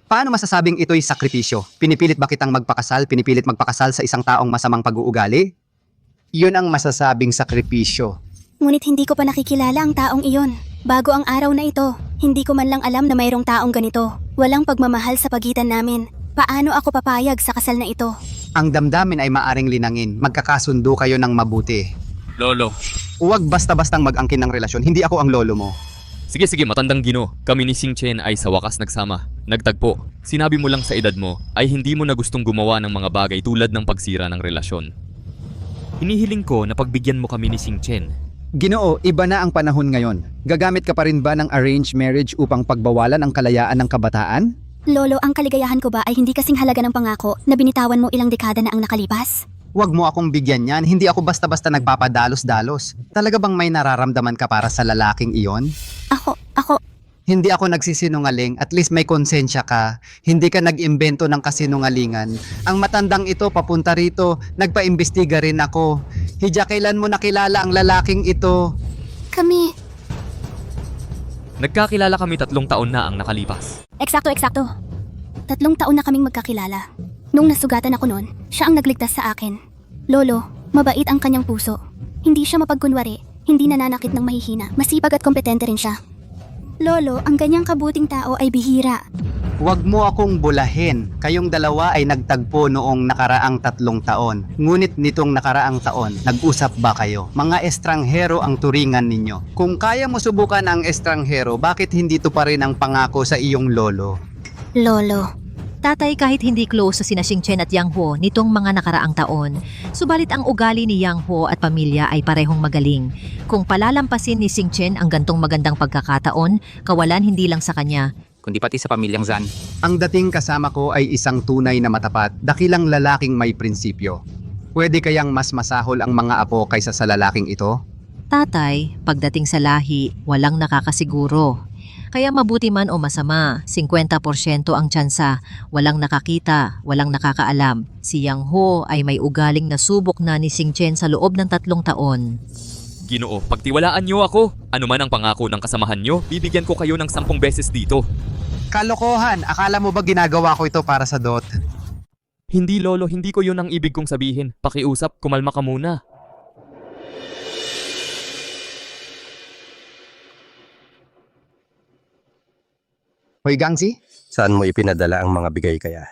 Paano masasabing ito'y sakripisyo? Pinipilit ba kitang magpakasal? Pinipilit magpakasal sa isang taong masamang pag-uugali? Yun ang masasabing sakripisyo. Ngunit hindi ko pa nakikilala ang taong iyon. Bago ang araw na ito, hindi ko man lang alam na mayroong taong ganito. Walang pagmamahal sa pagitan namin. Paano ako papayag sa kasal na ito? Ang damdamin ay maaring linangin. Magkakasundo kayo ng mabuti. Lolo. Huwag basta-bastang mag-angkin ng relasyon. Hindi ako ang lolo mo. Sige, matandang Gino. Kami ni Xingchen ay sa wakas nagsama. Nagtagpo. Sinabi mo lang sa edad mo ay hindi mo na gustong gumawa ng mga bagay tulad ng pagsira ng relasyon. Hinihiling ko na pagbigyan mo kami ni Xingchen. Ginoo, iba na ang panahon ngayon. Gagamit ka pa rin ba ng arranged marriage upang pagbawalan ang kalayaan ng kabataan? Lolo, ang kaligayahan ko ba ay hindi kasing halaga ng pangako na binitawan mo ilang dekada na ang nakalipas? Huwag mo akong bigyan yan. Hindi ako basta-basta nagpapadalos-dalos. Talaga bang may nararamdaman ka para sa lalaking iyon? Ako... Hindi ako nagsisinungaling. At least may konsensya ka. Hindi ka nag-imbento ng kasinungalingan. Ang matandang ito papunta rito. Nagpa-imbestiga rin ako. Hidya, kailan mo nakilala ang lalaking ito? Kami... Nagkakilala kami 3 taon na ang nakalipas. Eksakto. 3 taon na kaming magkakilala. Nung nasugatan ako noon, siya ang nagligtas sa akin. Lolo, mabait ang kanyang puso. Hindi siya mapagkunwari, hindi nananakit ng mahihina, masipag at kompetente rin siya. Lolo, ang ganyang kabuting tao ay bihira. Huwag mo akong bulahin. Kayong dalawa ay nagtagpo noong nakaraang 3 taon. Ngunit nitong nakaraang taon, nag-usap ba kayo? Mga estranghero ang turingan ninyo. Kung kaya mo subukan ang estranghero, bakit hindi to pa rin ang pangako sa iyong lolo? Lolo... Tatay, kahit hindi close sa sina Xingchen at Yang Ho nitong mga nakaraang taon, subalit ang ugali ni Yang Ho at pamilya ay parehong magaling. Kung palalampasin ni Xingchen ang gantong magandang pagkakataon, kawalan hindi lang sa kanya, Kundi pati sa pamilyang Zan. Ang dating kasama ko ay isang tunay na matapat, dakilang lalaking may prinsipyo. Pwede kayang mas masahol ang mga apo kaysa sa lalaking ito? Tatay, pagdating sa lahi, walang nakakasiguro. Kaya mabuti man o masama, 50% ang tsansa. Walang nakakita, walang nakakaalam. Si Yang Ho ay may ugaling nasubok na ni Xing Chen sa loob ng 3 taon. Ginoo, pagtiwalaan niyo ako. Ano man ang pangako ng kasamahan niyo, bibigyan ko kayo ng 10 beses dito. Kalokohan! Akala mo ba ginagawa ko ito para sa dot? Hindi lolo, hindi ko yun ang ibig kong sabihin. Pakiusap, kumalma ka muna. Hoy Gangsi, Saan mo ipinadala ang mga bigay kaya?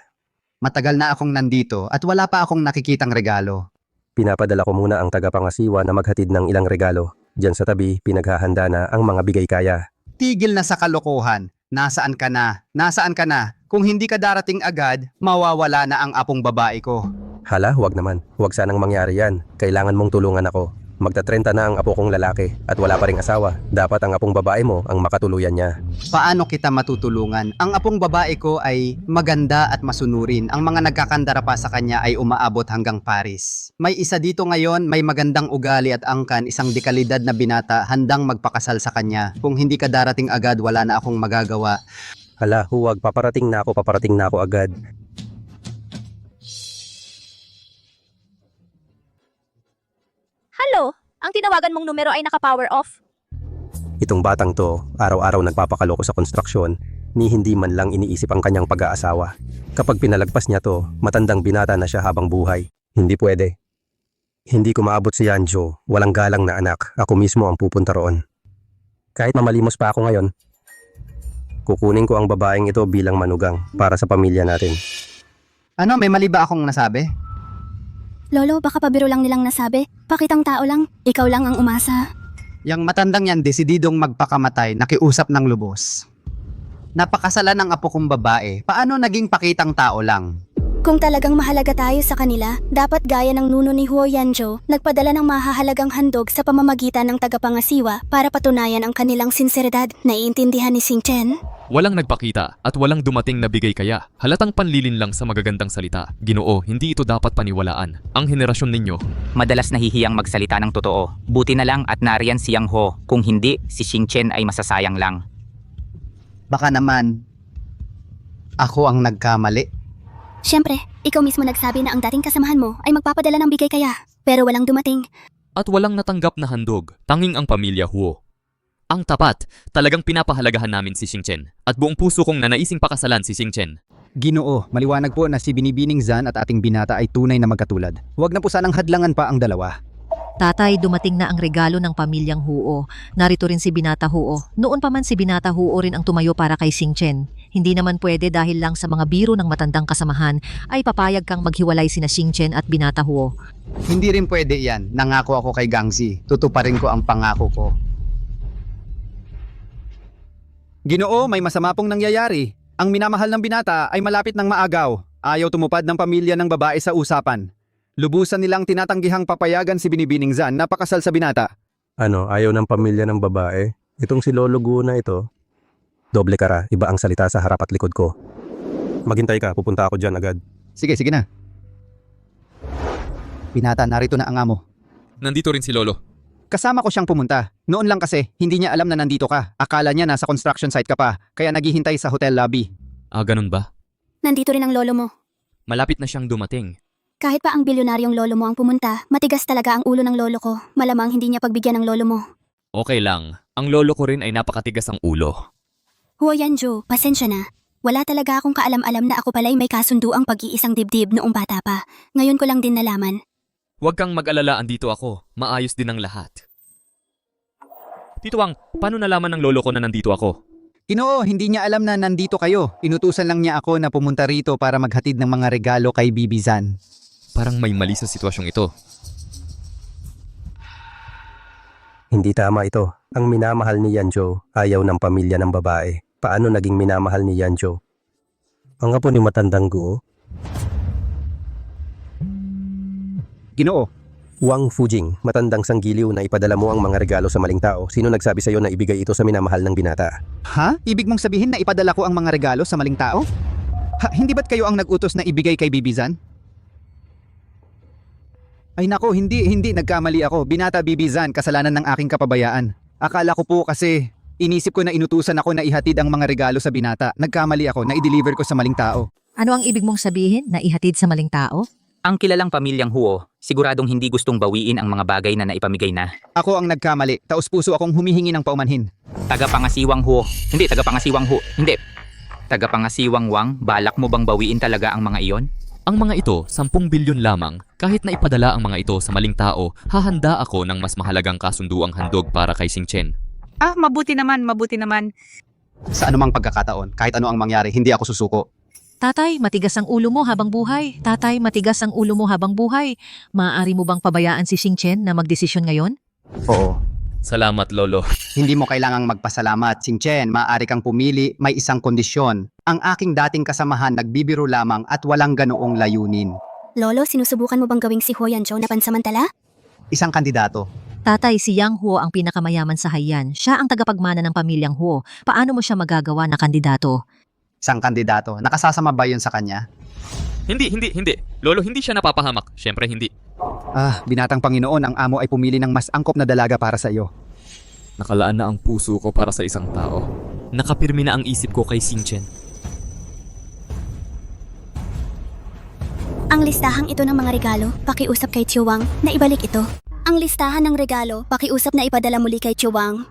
matagal na akong nandito at wala pa akong nakikitang regalo. Pinapadala ko muna ang tagapangasiwa na maghatid ng ilang regalo. Diyan sa tabi, pinaghahanda na ang mga bigay kaya. Tigil na sa kalokohan. Nasaan ka na? Nasaan ka na? Kung hindi ka darating agad, mawawala na ang apong babae ko. Hala, huwag naman. Huwag sanang mangyari yan. Kailangan mong tulungan ako. Magta-30 na ang apo kong lalaki at wala pa ring asawa. Dapat ang apong babae mo ang makatuluyan niya. Paano kita matutulungan? Ang apong babae ko ay maganda at masunurin. Ang mga nagkakandara pa sa kanya ay umaabot hanggang Paris. May isa dito ngayon, may magandang ugali at angkan, isang dekalidad na binata, handang magpakasal sa kanya. Kung hindi ka darating agad, wala na akong magagawa. Hala, huwag. Paparating na ako agad. Hello? Ang tinawagan mong numero ay naka-power off. Itong batang to, araw-araw nagpapakaloko sa konstruksyon, ni hindi man lang iniisip ang kanyang pag-aasawa. Kapag pinalagpas niya to, matandang binata na siya habang buhay. Hindi pwede. Hindi ko maabot si Yanjo, walang galang na anak, ako mismo ang pupunta roon. Kahit mamalimos pa ako ngayon, kukunin ko ang babaeng ito bilang manugang para sa pamilya natin. Ano, may mali ba akong nasabi? Lolo, baka pabiro lang nilang nasabi. Pakitang tao lang, ikaw lang ang umasa. Yang matandang yan, desididong magpakamatay, nakiusap ng lubos. Napakasalan ng apo kong babae, paano naging pakitang tao lang? Kung talagang mahalaga tayo sa kanila, dapat gaya ng nuno ni Huo Yanzhou, nagpadala ng mahahalagang handog sa pamamagitan ng tagapangasiwa para patunayan ang kanilang sinseridad. Naiintindihan ni Xing Chen? Walang nagpakita at walang dumating na bigay kaya. Halatang panlilin lang sa magagandang salita. Ginoo, hindi ito dapat paniwalaan. Ang henerasyon ninyo, Madalas nahihiyang magsalita ng totoo. Buti na lang at nariyan si Yang Ho. Kung hindi, si Xing Chen ay masasayang lang. Baka naman, ako ang nagkamali. Siyempre, ikaw mismo nagsabi na ang dating kasamahan mo ay magpapadala ng bigay kaya. Pero walang dumating. at walang natanggap na handog, tanging ang pamilya Huo. Ang tapat, talagang pinapahalagahan namin si Xing Chen at buong puso kong nanaising pakasalan si Xing Chen. Ginoo, maliwanag po na si Binibining Zan at ating binata ay tunay na magkatulad. Huwag na po sanang hadlangan pa ang dalawa. Tatay, dumating na ang regalo ng pamilyang Huo. Narito rin si Binata Huo. Noon pa man si Binata Huo rin ang tumayo para kay Xing Chen. Hindi naman pwede dahil lang sa mga biro ng matandang kasamahan ay papayag kang maghiwalay sina Xing Chen at Binata Huo. Hindi rin pwede yan. Nangako ako kay Gangxi. Tutuparin ko ang pangako ko. Ginoo, may masama pong nangyayari. Ang minamahal ng binata ay malapit ng maagaw. Ayaw tumupad ng pamilya ng babae sa usapan. Lubusan nilang tinatanggihang papayagan si Binibining Zan na pakasal sa binata. Ano, ayaw ng pamilya ng babae? Itong si Lolo Guna ito. Doble kara, iba ang salita sa harap at likod ko. Maghintay ka, pupunta ako dyan agad. Sige na. Binata, narito na ang amo. Nandito rin si Lolo. Kasama ko siyang pumunta. Noon lang kasi, hindi niya alam na nandito ka. Akala niya nasa construction site ka pa, kaya naghihintay sa hotel lobby. Ah, ganun ba? Nandito rin ang lolo mo. Malapit na siyang dumating. Kahit pa ang bilyonaryong lolo mo ang pumunta, matigas talaga ang ulo ng lolo ko. Malamang hindi niya pagbigyan ng lolo mo. Okay lang, ang lolo ko rin ay napakatigas ang ulo. Huo Yanzhou, pasensya na. Wala talaga akong kaalam-alam na ako pala'y may kasunduang pag-iisang dibdib noong bata pa. Ngayon ko lang din nalaman. Huwag kang mag-alala, andito ako. Maayos din ang lahat. Tito Wang, paano nalaman ng lolo ko na nandito ako? Ginoo, hindi niya alam na nandito kayo. Inutusan lang niya ako na pumunta rito para maghatid ng mga regalo kay Bibi Zan. Parang may mali sa sitwasyong ito. Hindi tama ito. Ang minamahal ni Yanzhou ayaw ng pamilya ng babae. Paano naging minamahal ni Yanzhou? Ang apo ni matandang Guo? Ginoo, Wang Fujing, matandang sanggiliw na ipadala mo ang mga regalo sa maling tao. Sino nagsabi sa iyo na ibigay ito sa minamahal ng binata? ha? Ibig mong sabihin na ipadala ko ang mga regalo sa maling tao? Hindi ba't kayo ang nag-utos na ibigay kay Bibi Zan? Ay nako, hindi, nagkamali ako. Binata Bibi Zan, kasalanan ng aking kapabayaan. Akala ko po kasi Inisip ko na inutusan ako na ihatid ang mga regalo sa binata. Nagkamali ako na i-deliver ko sa maling tao. Ano ang ibig mong sabihin na ihatid sa maling tao? Ang kilalang pamilyang Huo, siguradong hindi gustong bawiin ang mga bagay na naipamigay na. Ako ang nagkamali. Taos-puso akong humihingi ng paumanhin. Tagapangasiwang Huo. Hindi, tagapangasiwang Huo. Hindi. Tagapangasiwang Wang, balak mo bang bawiin talaga ang mga iyon? Ang mga ito, 10 bilyon lamang. Kahit na ipadala ang mga ito sa maling tao, hahanda ako ng mas mahalagang kasunduang handog para kay Xingchen. Mabuti naman, mabuti naman. Sa anumang pagkakataon, kahit ano ang mangyari, hindi ako susuko. Tatay, matigas ang ulo mo habang buhay. Tatay, matigas ang ulo mo habang buhay. Maaari mo bang pabayaan si Xingchen na magdesisyon ngayon? Oo. Salamat, Lolo. Hindi mo kailangang magpasalamat, Xingchen. Maaari kang pumili, may isang kondisyon. Ang aking dating kasamahan nagbibiro lamang at walang ganoong layunin. Lolo, sinusubukan mo bang gawing si Huo Yanzhou na pansamantala? Isang kandidato. Tatay, si Yang Huo ang pinakamayaman sa Haiyan. Siya ang tagapagmana ng pamilyang Huo. Paano mo siya magagawa na kandidato? Isang kandidato. Nakasasama ba yun sa kanya? Hindi. Lolo, hindi siya napapahamak. Siyempre hindi. Binatang Panginoon, ang amo ay pumili ng mas angkop na dalaga para sa iyo. Nakalaan na ang puso ko para sa isang tao. Nakapirmi na ang isip ko kay Xingchen. Ang listahang ito ng mga regalo, pakiusap kay Chiwang na ibalik ito. Ang listahan ng regalo, pakiusap na ipadala muli kay Chiwang.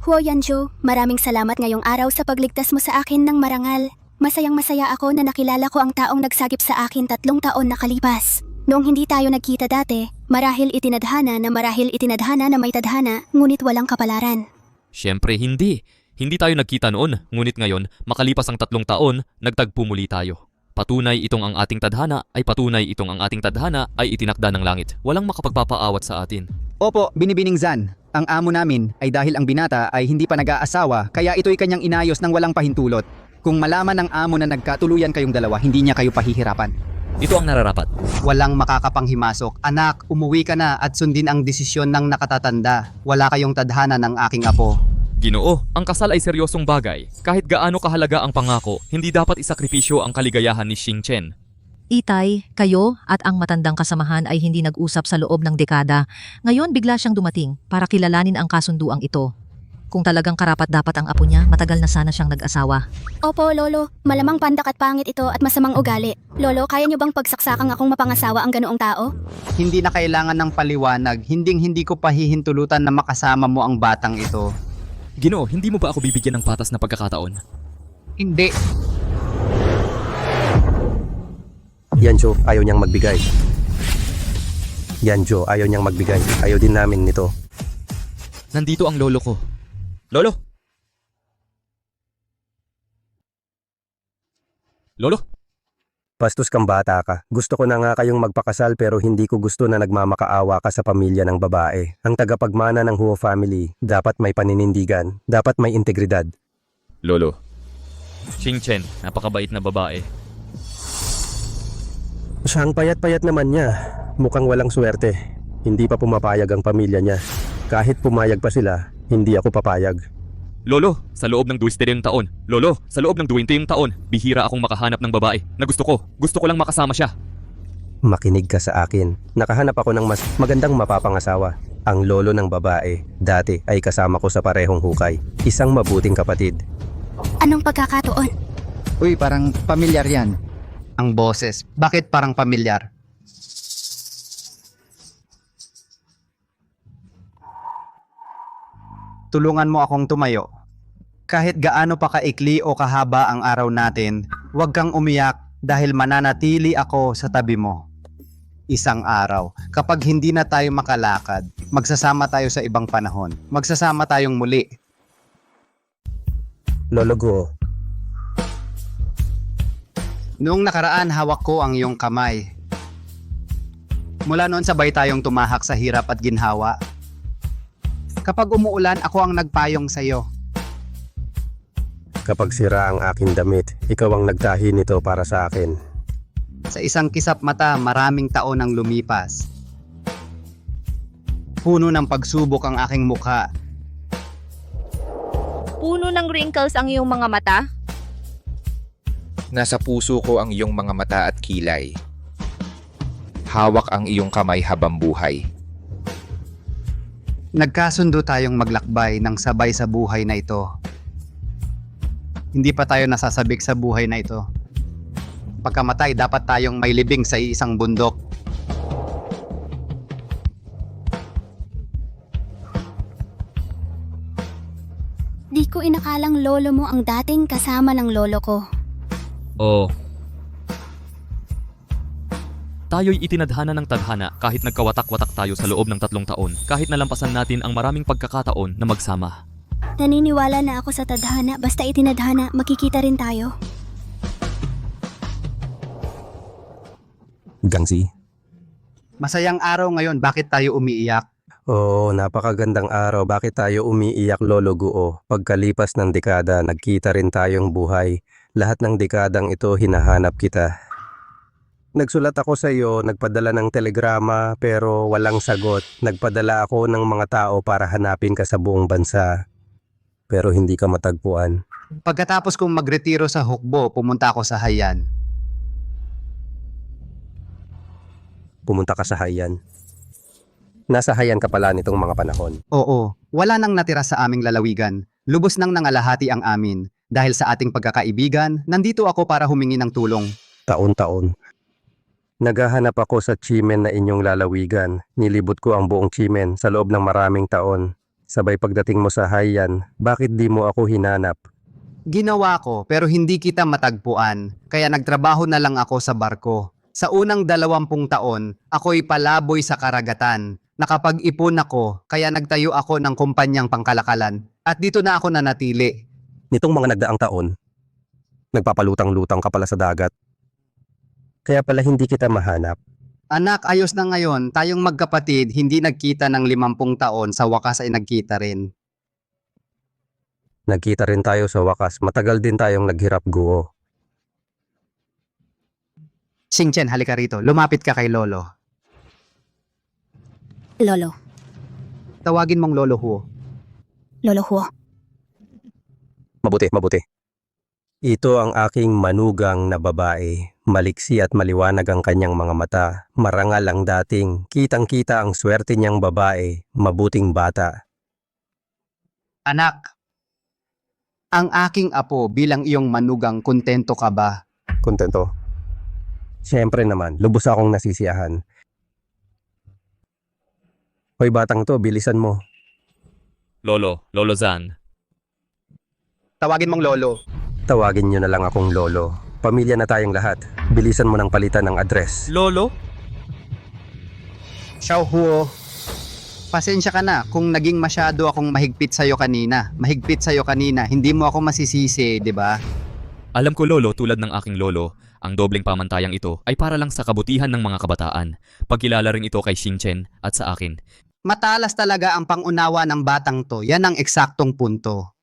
Huo Yanzhou, maraming salamat ngayong araw sa pagligtas mo sa akin ng marangal. Masayang-masaya ako na nakilala ko ang taong nagsagip sa akin 3 taon nakalipas. Noong hindi tayo nagkita dati, marahil itinadhana na may tadhana, ngunit walang kapalaran. Siyempre hindi. Hindi tayo nagkita noon, ngunit ngayon, makalipas ang 3 taon, nagtagpo muli tayo. Patunay itong ang ating tadhana ay itinakda ng langit. Walang makapagpapaawat sa atin. Opo, Binibining Zan. Ang amo namin ay dahil ang binata ay hindi pa nag-aasawa, kaya ito'y kanyang inayos ng walang pahintulot. Kung malaman ng amo na nagkatuluyan kayong dalawa, hindi niya kayo pahihirapan. Ito ang nararapat. Walang makakapanghimasok. Anak, umuwi ka na at sundin ang desisyon ng nakatatanda. Wala kayong tadhana ng aking apo. Ginoo, ang kasal ay seryosong bagay. Kahit gaano kahalaga ang pangako, hindi dapat isakripisyo ang kaligayahan ni Xingchen. Itay, kayo at ang matandang kasamahan ay hindi nag-usap sa loob ng dekada. Ngayon bigla siyang dumating para kilalanin ang kasunduang ito. Kung talagang karapat dapat ang apo niya, matagal na sana siyang nag-asawa. Opo, Lolo. Malamang pandak at pangit ito at masamang ugali. Lolo, kaya niyo bang pagsaksakan akong mapangasawa ang ganoong tao? Hindi na kailangan ng paliwanag. Hindi ko pahihintulutan na makasama mo ang batang ito. Ginoo, hindi mo ba ako bibigyan ng patas na pagkakataon? Hindi. Yanzhou, ayaw niyang magbigay. Yanzhou, ayaw niyang magbigay. Ayaw din namin nito. Nandito ang lolo ko. Lolo? Lolo? Bastos kang bata ka. Gusto ko na nga kayong magpakasal pero hindi ko gusto na nagmamakaawa ka sa pamilya ng babae. Ang tagapagmana ng Huo family, dapat may paninindigan, dapat may integridad. Lolo. Xingchen, napakabait na babae. Siya ang payat-payat naman niya. Mukhang walang swerte. Hindi pa pumapayag ang pamilya niya. Kahit pumayag pa sila, hindi ako papayag. Lolo, sa loob ng 20 taon. Lolo, sa loob ng 20 taon, bihira akong makahanap ng babae na gusto ko. Gusto ko lang makasama siya. Makinig ka sa akin. Nakahanap ako ng mas magandang mapapangasawa. Ang lolo ng babae, dati ay kasama ko sa parehong hukay. Isang mabuting kapatid. Anong pagkakataon? Uy, parang pamilyar yan. Ang boses. Bakit parang pamilyar? Tulungan mo akong tumayo. Kahit gaano pa kaikli o kahaba ang araw natin, huwag kang umiyak dahil mananatili ako sa tabi mo. Isang araw, kapag hindi na tayo makalakad, magsasama tayo sa ibang panahon. Magsasama tayong muli. Lolo Guo, Noong nakaraan, hawak ko ang iyong kamay. Mula noon sabay tayong tumahak sa hirap at ginhawa. Kapag umuulan, ako ang nagpayong sa iyo. kapag sira ang aking damit, ikaw ang nagtahi nito para sa akin. Sa isang kisap mata, maraming taon ang lumipas. Puno ng pagsubok ang aking mukha. Puno ng wrinkles ang iyong mga mata? Nasa puso ko ang iyong mga mata at kilay. Hawak ang iyong kamay habang buhay. Nagkasundo tayong maglakbay ng sabay sa buhay na ito. Hindi pa tayo nasasabik sa buhay na ito. Pagkamatay, dapat tayong may libing sa isang bundok. Di ko inakalang lolo mo ang dating kasama ng lolo ko. Oo. Tayo'y itinadhana ng tadhana kahit nagkawatak-watak tayo sa loob ng 3 taon, kahit nalampasan natin ang maraming pagkakataon na magsama. Naniniwala na ako sa tadhana, basta itinadhana, makikita rin tayo. Gangsi? Masayang araw ngayon, bakit tayo umiiyak? Oo, napakagandang araw. Bakit tayo umiiyak, Lolo Guo? Pagkalipas ng dekada, nagkita rin tayong buhay. Lahat ng dekadang ito, hinahanap kita. Nagsulat ako sa iyo, nagpadala ng telegrama pero walang sagot. Nagpadala ako ng mga tao para hanapin ka sa buong bansa. Pero hindi ka matagpuan. Pagkatapos kong magretiro sa hukbo, pumunta ako sa Haiyan. Pumunta ka sa Haiyan. Nasa Haiyan ka pala nitong mga panahon. Oo, wala nang natira sa aming lalawigan. Lubos nang nangalahati ang amin. Dahil sa ating pagkakaibigan, nandito ako para humingi ng tulong. Taon-taon. Naghahanap ako sa Chimen na inyong lalawigan. Nilibot ko ang buong Chimen sa loob ng maraming taon. Sabay pagdating mo sa Haiyan, bakit di mo ako hinanap? Ginawa ko pero hindi kita matagpuan, kaya nagtrabaho na lang ako sa barko. Sa unang 20 taon, ako'y palaboy sa karagatan. Nakapag-ipon ako, kaya nagtayo ako ng kumpanyang pangkalakalan. At dito na ako nanatili. Nitong mga nagdaang taon, nagpapalutang-lutang ka pala sa dagat. Kaya pala hindi kita mahanap. Anak, ayos na ngayon. Tayong magkapatid, hindi nagkita ng 50 taon, sa wakas ay nagkita rin. Nagkita rin tayo sa wakas. Matagal din tayong naghirap, Guo. Xingchen, halika rito. Lumapit ka kay Lolo. Lolo. Tawagin mong Lolo Huo. Lolo Huo. Mabuti, mabuti. Ito ang aking manugang na babae. Maliksi at maliwanag ang kanyang mga mata. Marangal ang dating. Kitang-kita ang swerte niyang babae. Mabuting bata. Anak, ang aking apo bilang iyong manugang, kontento ka ba? Kontento? Siyempre naman, lubos akong nasisiyahan. Hoy batang to, bilisan mo. Lolo Zan. Tawagin mong Lolo. Tawagin niyo na lang akong Lolo. Pamilya na tayong lahat. Bilisan mo ng palitan ng address. Lolo? Xiao Huo, pasensya ka na kung naging masyado akong mahigpit sa'yo kanina. Hindi mo ako masisisi, di ba? Alam ko Lolo, tulad ng aking lolo, ang dobleng pamantayang ito ay para lang sa kabutihan ng mga kabataan. Pagkilala rin ito kay Xingchen at sa akin. Matalas talaga ang pangunawa ng batang to. Yan ang eksaktong punto.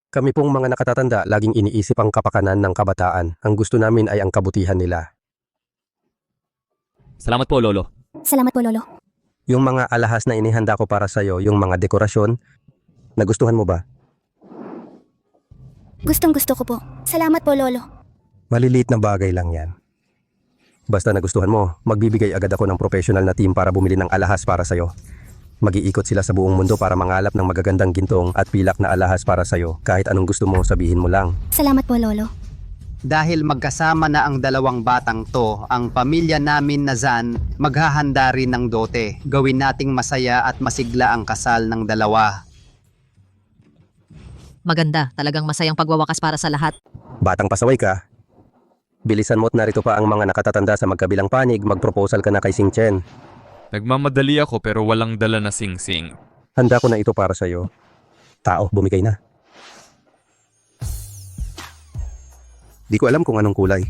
Kami pong mga nakatatanda, laging iniisip ang kapakanan ng kabataan. Ang gusto namin ay ang kabutihan nila. Salamat po Lolo. Salamat po, Lolo. Yung mga alahas na inihanda ko para sa'yo, yung mga dekorasyon, nagustuhan mo ba? Gustong-gusto ko po. Salamat po, Lolo. Maliliit na bagay lang yan. Basta nagustuhan mo, magbibigay agad ako ng professional na team para bumili ng alahas para sa'yo. Mag-iikot sila sa buong mundo para mangalap ng magagandang gintong at pilak na alahas para sa'yo. Kahit anong gusto mo, sabihin mo lang. Salamat po, Lolo. Dahil magkasama na ang dalawang batang to, ang pamilya namin na Zan maghahanda rin ng dote. Gawin nating masaya at masigla ang kasal ng dalawa. Maganda, talagang masayang pagwawakas para sa lahat. Batang pasaway ka. Bilisan mo't narito pa ang mga nakatatanda sa magkabilang panig, mag-proposal ka na kay Xingchen. Nagmamadali ako pero walang dala na sing-sing. Handa ko na ito para sa'yo. Tao, bumigay na. Di ko alam kung anong kulay.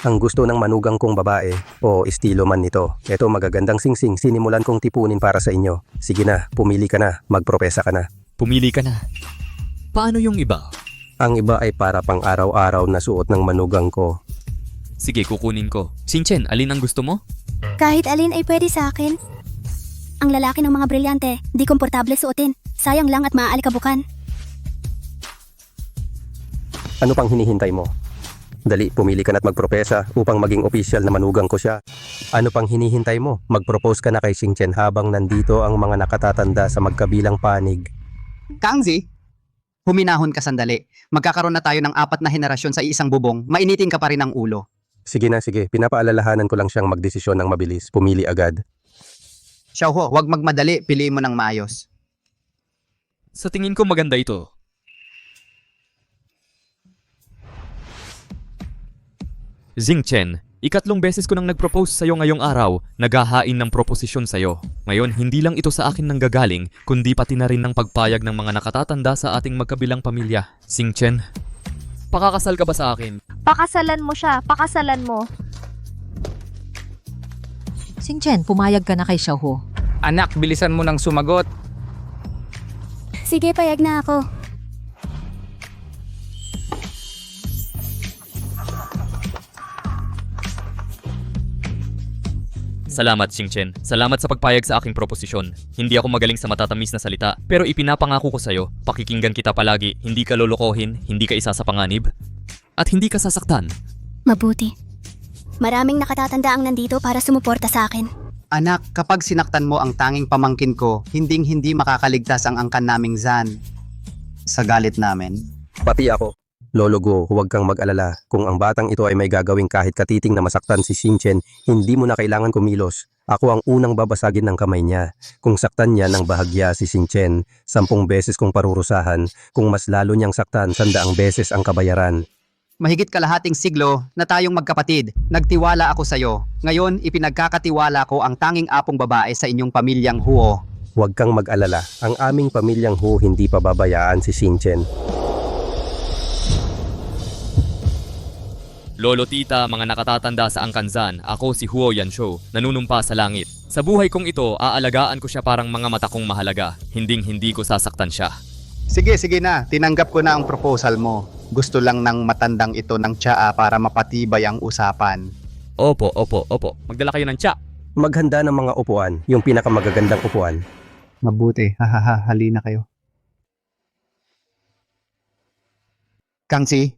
Ang gusto ng manugang kong babae o estilo man nito. Ito magagandang singsing, sinimulan kong tipunin para sa inyo. Sige na, pumili ka na, magpropesa ka na. Pumili ka na. Paano yung iba? Ang iba ay para pang araw-araw na suot ng manugang ko. Sige, kukunin ko. Xingchen, alin ang gusto mo? Kahit alin ay pwede sa akin. Ang lalaki ng mga brilyante, di komportable suotin. Sayang lang at maaalikabukan. Ano pang hinihintay mo? Dali, pumili ka na at magpropesa upang maging opisyal na manugang ko siya. Ano pang hinihintay mo? Mag-propose ka na kay Xingchen habang nandito ang mga nakatatanda sa magkabilang panig. Kangzi, huminahon ka sandali. Magkakaroon na tayo ng 4 na henerasyon sa isang bubong. Mainitin ka pa rin ang ulo. Sige na, sige. Pinapaalalahanan ko lang siyang magdesisyon ng mabilis. Pumili agad. Xiaoho, huwag magmadali. Piliin mo ng maayos. Sa tingin ko maganda ito. Xingchen, ikatlong beses ko nang nag-propose sa'yo ngayong araw, naghahain ng proposisyon sa'yo. Ngayon, hindi lang ito sa akin nanggagaling, kundi pati na rin ng pagpayag ng mga nakatatanda sa ating magkabilang pamilya. Xingchen, pakakasal ka ba sa akin? Pakasalan mo siya, pakasalan mo. Xingchen, pumayag ka na kay Xiaohu. Anak, bilisan mo nang sumagot. Sige, payag na ako. Salamat, Xingchen. Salamat sa pagpayag sa aking proposisyon. Hindi ako magaling sa matatamis na salita, pero ipinapangako ko sa'yo, pakikinggan kita palagi, hindi ka lolokohin, hindi ka isa sa panganib, at hindi ka sasaktan. Mabuti. Maraming nakatatanda ang nandito para sumuporta sa akin. Anak, kapag sinaktan mo ang tanging pamangkin ko, hinding-hindi makakaligtas ang angkan naming Zan sa galit namin. Pati ako. Lolo Go, huwag kang mag-alala. Kung ang batang ito ay may gagawing kahit katiting na masaktan si Xingchen, hindi mo na kailangan kumilos. Ako ang unang babasagin ng kamay niya. Kung saktan niya ng bahagya si Xingchen, 10 beses kong parurusahan. Kung mas lalo niyang saktan, 100 beses ang kabayaran. Mahigit kalahating siglo na tayong magkapatid. Nagtiwala ako sa'yo. Ngayon, ipinagkakatiwala ko ang tanging apong babae sa inyong pamilyang Huo. Huwag kang mag-alala. Ang aming pamilyang Hu hindi pababayaan si Xingchen. Lolo tita, mga nakatatanda sa Angkanzan, ako si Huo Yanshou, nanunumpa sa langit. Sa buhay kong ito, aalagaan ko siya parang mga mata kong mahalaga. Hinding-hindi ko sasaktan siya. Sige na. Tinanggap ko na ang proposal mo. Gusto lang ng matandang ito ng tsaa para mapatibay ang usapan. Opo. Magdala kayo ng tsa. Maghanda ng mga upuan, yung pinakamagagandang upuan. Mabuti. Halina kayo. Kangsi,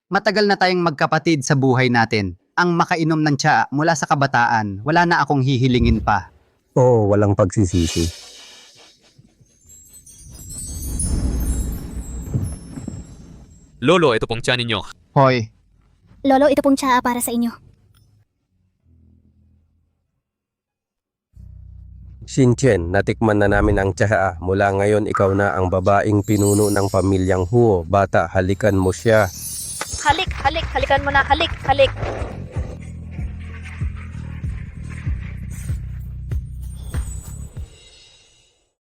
matagal na tayong magkapatid sa buhay natin. Ang makainom ng tsaa mula sa kabataan, wala na akong hihilingin pa. Oo, walang pagsisisi. Lolo, ito pong tsa ninyo. Hoy, Lolo, ito pong tsaa para sa inyo. Xingchen, natikman na namin ang tsaa. Mula ngayon, ikaw na ang babaeng pinuno ng pamilyang Huo. Bata, halikan mo siya. Halikan mo na, halik.